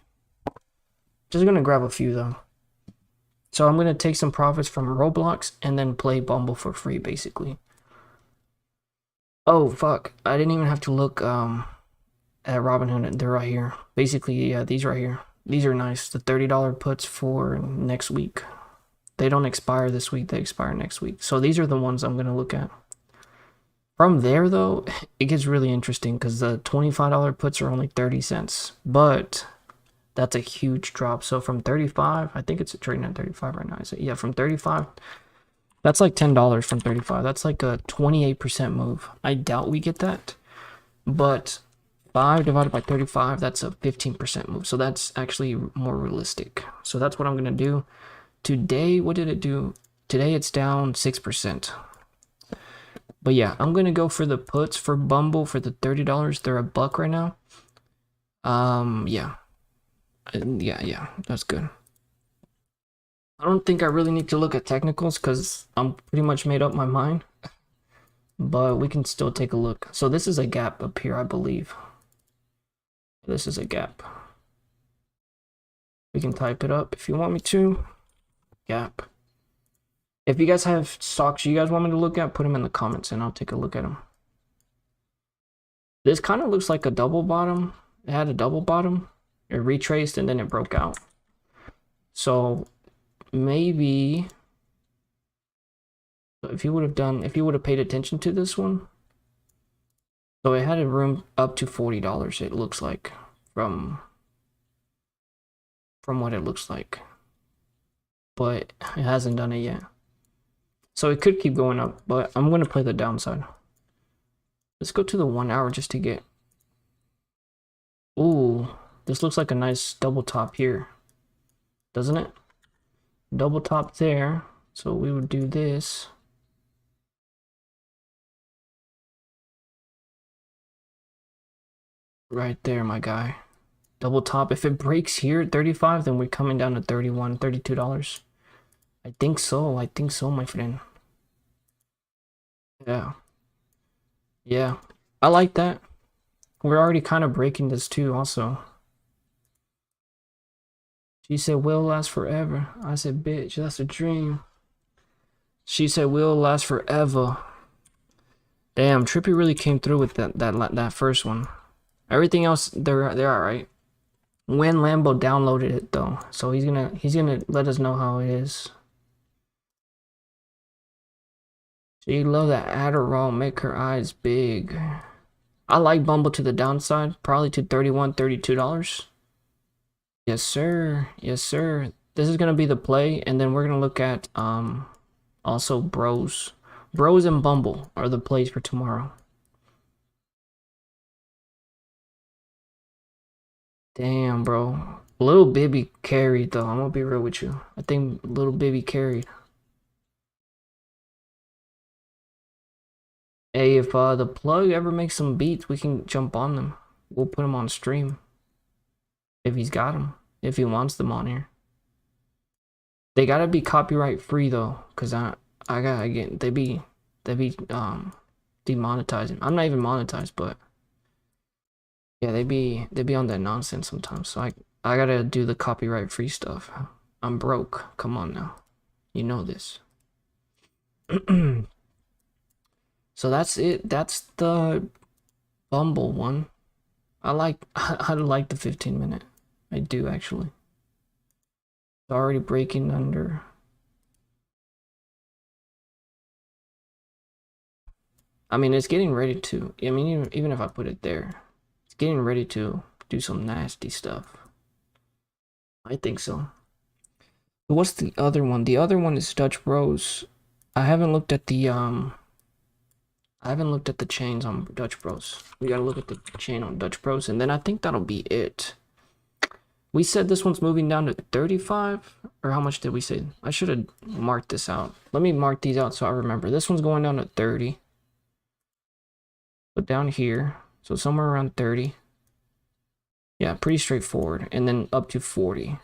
Speaker 1: Just going to grab a few, though. So I'm going to take some profits from Roblox and then play Bumble for free, basically. Oh, fuck. I didn't even have to look at Robinhood. They're right here. Basically, yeah, these right here. These are nice. The $30 puts for next week. They don't expire this week. They expire next week. So these are the ones I'm going to look at. From there, though, it gets really interesting because the $25 puts are only 30 cents. But that's a huge drop. So from 35, I think it's trading at 35 right now. Is it? Yeah, from 35, that's like $10 from 35. That's like a 28% move. I doubt we get that. But 5 divided by 35, that's a 15% move. So that's actually more realistic. So that's what I'm going to do. Today, what did it do? Today it's down 6%. But yeah, I'm going to go for the puts for Bumble for the $30. They're $1 right now. Yeah, that's good. I don't think I really need to look at technicals because I'm pretty much made up my mind. But we can still take a look. So this is a gap up here, I believe. This is a gap. We can type it up if you want me to. Gap. If you guys have stocks you guys want me to look at, put them in the comments and I'll take a look at them. This kind of looks like a double bottom. It had a double bottom. It retraced and then it broke out. So maybe if you would have paid attention to this one. So it had a room up to $40, it looks like, from what it looks like. But it hasn't done it yet. So it could keep going up, but I'm going to play the downside. Let's go to the 1 hour just to get... Ooh, this looks like a nice double top here. Doesn't it? Double top there. So we would do this. Right there, my guy. Double top. If it breaks here at 35, then we're coming down to $31, $32. I think so. I think so, my friend. Yeah. Yeah. I like that. We're already kind of breaking this too, also. She said, will last forever. I said, bitch, that's a dream. She said, will last forever. Damn, Trippy really came through with that first one. Everything else, they're alright. When Lambo downloaded it though, so he's gonna let us know how it is. She love that Adderall, make her eyes big. I like Bumble to the downside, probably to $31, $32. Yes sir, yes sir. This is gonna be the play, and then we're gonna look at also Bros and Bumble are the plays for tomorrow. Damn, bro. Little Bibby carried, though. I'm gonna be real with you. I think Little Bibby carried. Hey, if the plug ever makes some beats, we can jump on them. We'll put them on stream. If he's got them. If he wants them on here. They gotta be copyright free, though. Because I gotta get... They be demonetizing. I'm not even monetized, but... Yeah, they be on that nonsense sometimes. So I gotta do the copyright free stuff. I'm broke. Come on now. You know this. So that's it. That's the Bumble one. I like the 15-minute. I do actually. It's already breaking under. I mean, it's getting ready to. I mean, even if I put it there. Getting ready to do some nasty stuff. I think so. What's the other one? The other one is Dutch Bros. I haven't looked at the chains on Dutch Bros. We gotta look at the chain on Dutch Bros, and then I think that'll be it. We said this one's moving down to 35, or how much did we say? I should have marked this out. Let me mark these out so I remember. This one's going down to 30. But down here. So somewhere around 30. Yeah, pretty straightforward. And then up to 40.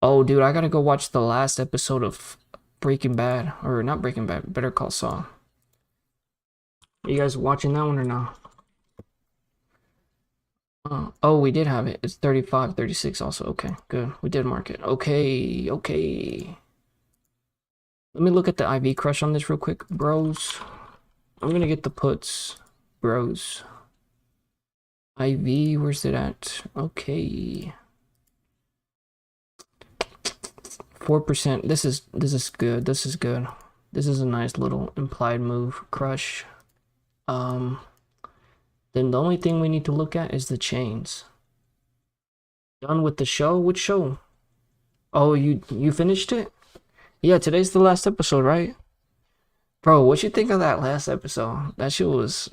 Speaker 1: Oh, dude, I gotta go watch the last episode of Breaking Bad. Or not Breaking Bad, Better Call Saul. Are you guys watching that one or not? Oh, we did have it. It's 35, 36 also. Okay, good. We did mark it. Okay, okay. Let me look at the IV crush on this real quick, bros. I'm gonna get the puts. Bros. IV, where's it at? Okay. 4%. This is good. This is good. This is a nice little implied move. Crush. Then the only thing we need to look at is the chains. Done with the show? Which show? Oh, you finished it? Yeah, today's the last episode, right? Bro, what you think of that last episode? That shit was...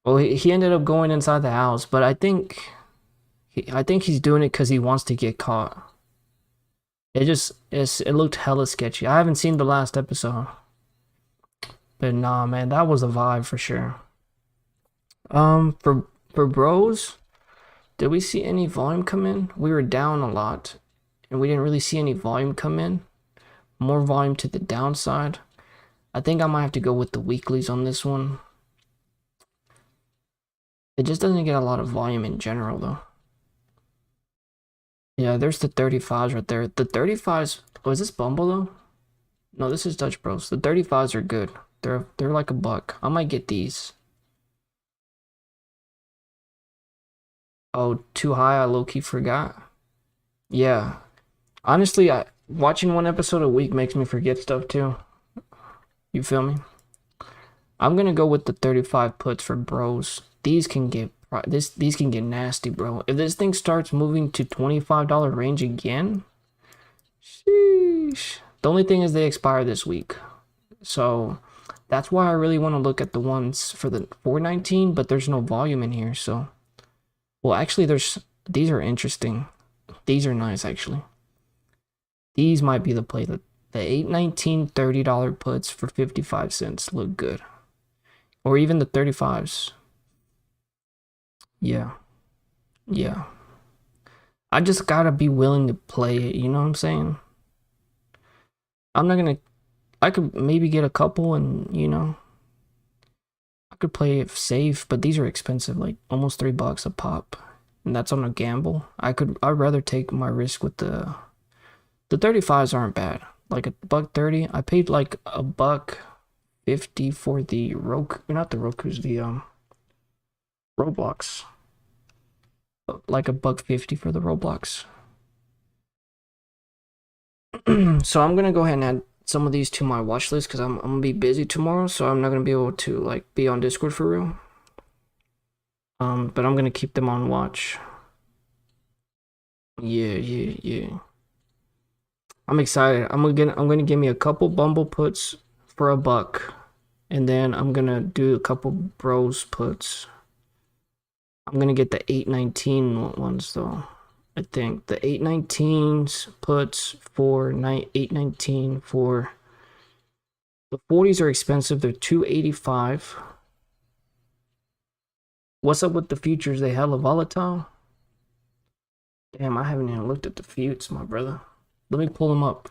Speaker 1: Well, he ended up going inside the house, but I think he's doing it because he wants to get caught. It looked hella sketchy. I haven't seen the last episode, but nah, man, that was a vibe for sure. For bros, did we see any volume come in? We were down a lot, and we didn't really see any volume come in. More volume to the downside. I think I might have to go with the weeklies on this one. It just doesn't get a lot of volume in general, though. Yeah, there's the 35s right there. The 35s, oh, is this Bumble though? No, this is Dutch Bros. The 35s are good. They're like a buck. I might get these. Oh, too high, I low-key forgot. Yeah. Honestly, watching one episode a week makes me forget stuff too. You feel me? I'm gonna go with the 35 puts for bros. These can get these can get nasty, bro. If this thing starts moving to $25 range again, sheesh. The only thing is they expire this week. So that's why I really want to look at the ones for the 419, but there's no volume in here, so well, actually these are interesting. These are nice actually. These might be the play. The 819 $30 puts for 55 cents look good. Or even the 35s. Yeah. Yeah. I just gotta be willing to play it, you know what I'm saying? I'm not gonna, I could maybe get a couple and, you know, I could play it safe, but these are expensive, like almost $3 a pop. And that's on a gamble. I'd rather take my risk with the 35s aren't bad. Like $1.30. I paid like $1.50 for the Roku, not the Roku's, the Roblox. Like $1.50 for the Roblox. So I'm gonna go ahead and add some of these to my watch list because I'm gonna be busy tomorrow, so I'm not gonna be able to like be on Discord for real. But I'm gonna keep them on watch. Yeah. I'm excited. I'm gonna give me a couple Bumble puts for $1, and then I'm gonna do a couple Bros puts. I'm gonna get the 819 ones though. I think the 819s puts for 819 for the 40s are expensive. They're $285. What's up with the futures? They hella volatile. Damn, I haven't even looked at the futures, my brother. Let me pull them up.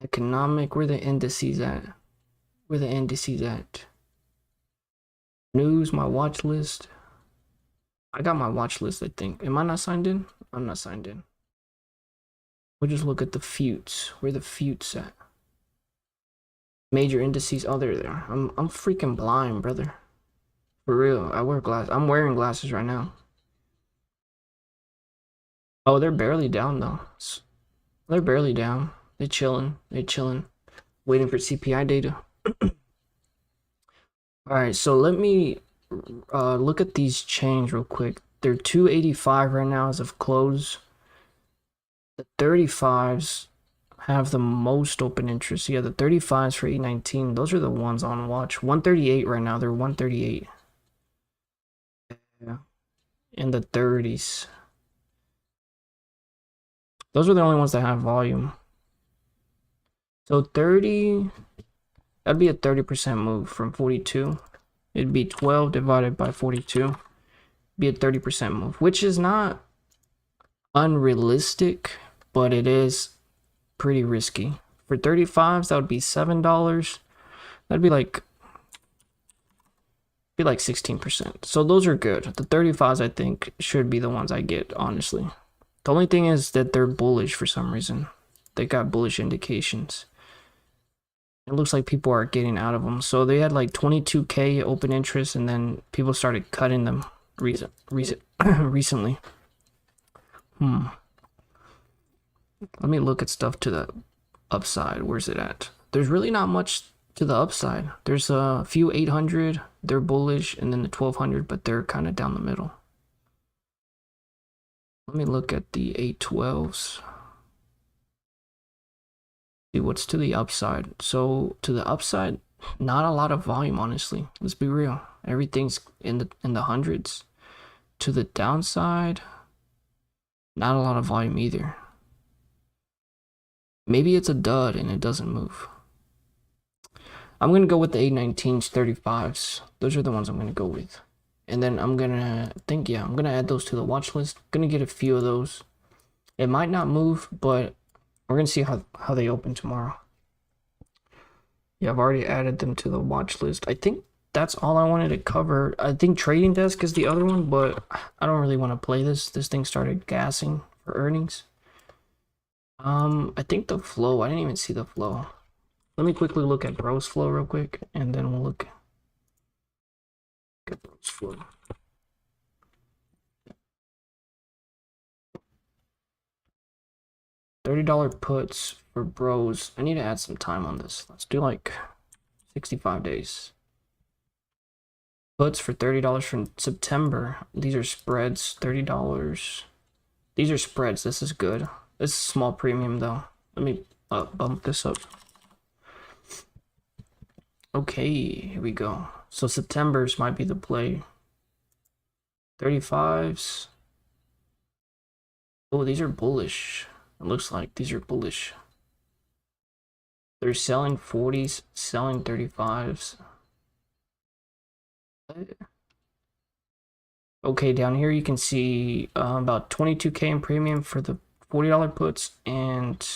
Speaker 1: Economic, where the indices at? Where the indices at? News, my watch list. I got my watch list, I think. Am I not signed in? I'm not signed in. We'll just look at the futures. Where the futures at? Major indices. Oh, they're there. I'm freaking blind, brother. For real. I wear glasses. I'm wearing glasses right now. Oh, they're barely down though. They're barely down. They're chilling. Waiting for CPI data. Alright, so let me look at these chains real quick. They're 285 right now as of close. The 35s have the most open interest. Yeah, the 35s for 819. Those are the ones on watch. 138 right now. They're 138. Yeah. And the 30s. Those are the only ones that have volume. So 30, that'd be a 30% move from 42. It'd be 12 divided by 42. Be a 30% move, which is not unrealistic, but it is pretty risky. For 35s, that would be $7. That'd be like 16%. So those are good. The 35s, I think, should be the ones I get, honestly. The only thing is that they're bullish for some reason. They got bullish indications. It looks like people are getting out of them. So they had like 22K open interest, and then people started cutting them recently. Let me look at stuff to the upside. Where's it at? There's really not much to the upside. There's a few 800. They're bullish, and then the 1200, but they're kind of down the middle. Let me look at the 812s. See what's to the upside. So to the upside, not a lot of volume, honestly. Let's be real. Everything's in the hundreds. To the downside, not a lot of volume either. Maybe it's a dud and it doesn't move. I'm gonna go with the 819s, 35s. Those are the ones I'm gonna go with. And then I'm gonna I'm gonna add those to the watch list. Gonna get a few of those. It might not move, but we're gonna see how they open tomorrow. Yeah, I've already added them to the watch list. I think that's all I wanted to cover. I think Trading Desk is the other one, but I don't really want to play this. This thing started gassing for earnings. I think the flow, I didn't even see the flow. Let me quickly look at Bros flow real quick, and then we'll look at Bros flow. $30 puts for Bros. I need to add some time on this. Let's do like 65 days. Puts for $30 from September. These are spreads, $30. These are spreads. This is good. This is small premium though. Let me bump this up. Okay, here we go. So September's might be the play. 35s. Oh, these are bullish. It looks like these are bullish. They're selling 40s, selling 35s. Okay, down here you can see about 22K in premium for the $40 puts, and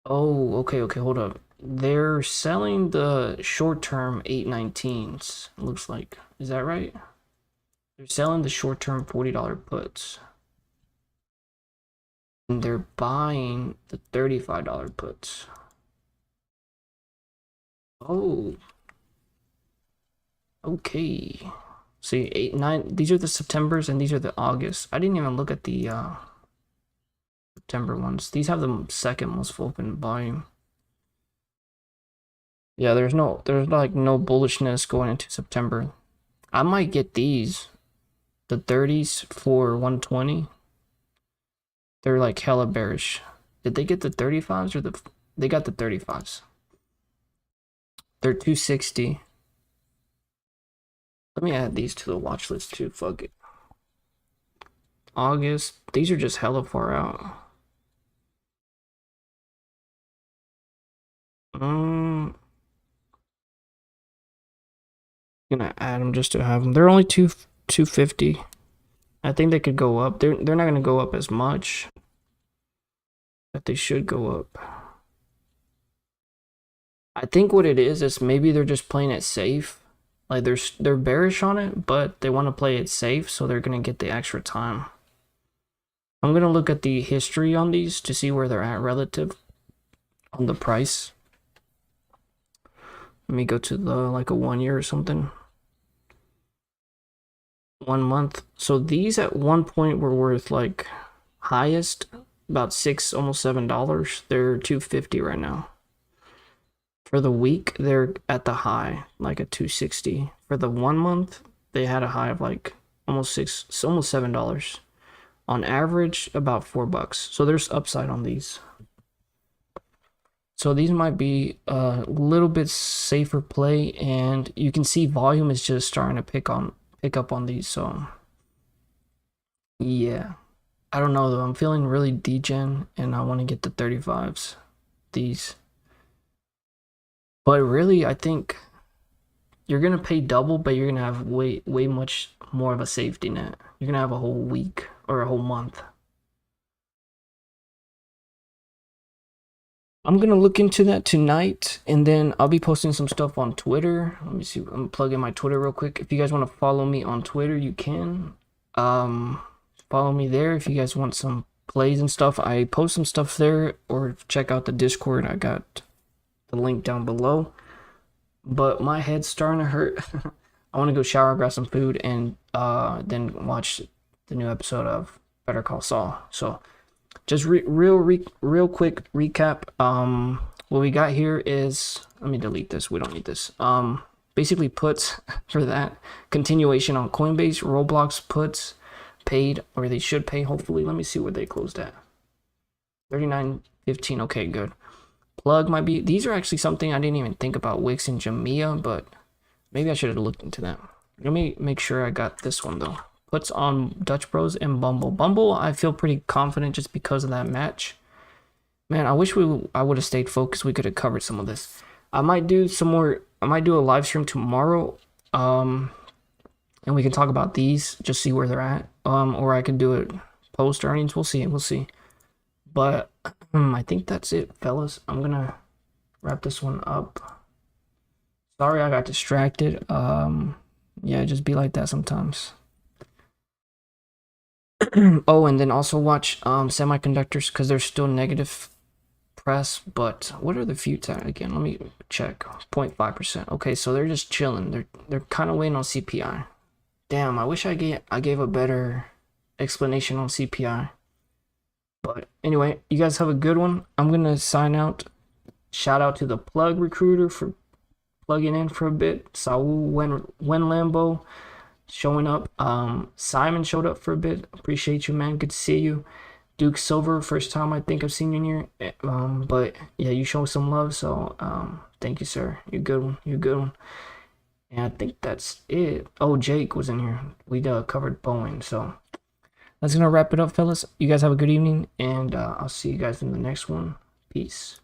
Speaker 1: oh, okay, hold up. They're selling the short-term 819s. It looks like. Is that right? They're selling the short-term $40 puts. And they're buying the $35 puts. Oh. Okay. See, 8, 9. These are the Septembers and these are the August. I didn't even look at the September ones. These have the second most open volume. Yeah, there's like no bullishness going into September. I might get these, the 30s for 120. They're like hella bearish. Did they get the 35s or they got the 35s? They're 260. Let me add these to the watch list too. Fuck it. August. These are just hella far out. Gonna add them just to have them. They're only 250. I think they could go up. They're not gonna go up as much, but they should go up. I think what it is maybe they're just playing it safe. Like they're bearish on it, but they want to play it safe, so they're gonna get the extra time. I'm gonna look at the history on these to see where they're at relative on the price. Let me go to the like a 1 year or something. 1 month. So these at one point were worth like highest about $6, almost $7. They're 250 right now. For the week, they're at the high, like a 260. For the 1 month, they had a high of like almost $7. On average, about $4. So there's upside on these. So these might be a little bit safer play, and you can see volume is just starting to pick up on these. So yeah, I don't know though. I'm feeling really degen, and I want to get the 35s. These. But really, I think you're gonna pay double, but you're gonna have way much more of a safety net. You're gonna have a whole week or a whole month. I'm gonna look into that tonight, and then I'll be posting some stuff on Twitter. Let me see. I'm gonna plug in my Twitter real quick. If you guys want to follow me on Twitter, you can. Follow me there if you guys want some plays and stuff. I post some stuff there, or check out the Discord. I got the link down below. But my head's starting to hurt. I want to go shower, grab some food, and then watch the new episode of Better Call Saul. So just real quick recap. What we got here is, let me delete this. We don't need this. Basically puts for that continuation on Coinbase. Roblox puts paid, or they should pay. Hopefully, let me see where they closed at. 39.15. Okay, good. Plug might be. These are actually something I didn't even think about. Wix and Jamia, but maybe I should have looked into that. Let me make sure I got this one though. Puts on Dutch Bros and Bumble. Bumble, I feel pretty confident just because of that match. Man, I wish I would have stayed focused. We could have covered some of this. I might do some more. I might do a live stream tomorrow. And we can talk about these, just see where they're at. Or I can do it post earnings. We'll see. But I think that's it, fellas. I'm gonna wrap this one up. Sorry I got distracted. Yeah, just be like that sometimes. Oh, and then also watch semiconductors because they're still negative press, but what are the futures at again? Let me check. 0.5%. Okay, so they're just chilling. They're kind of waiting on CPI. Damn, I wish I gave a better explanation on CPI. But anyway, you guys have a good one. I'm gonna sign out. Shout out to the plug recruiter for plugging in for a bit. Saul when Lambo showing up. Simon showed up for a bit. Appreciate you, man. Good to see you. Duke Silver, first time I think I've seen you in here. But yeah, you show some love, so thank you, sir. You're a good one. You're a good one. And I think that's it. Oh, Jake was in here. We covered Boeing, so that's gonna wrap it up, fellas. You guys have a good evening, and I'll see you guys in the next one. Peace.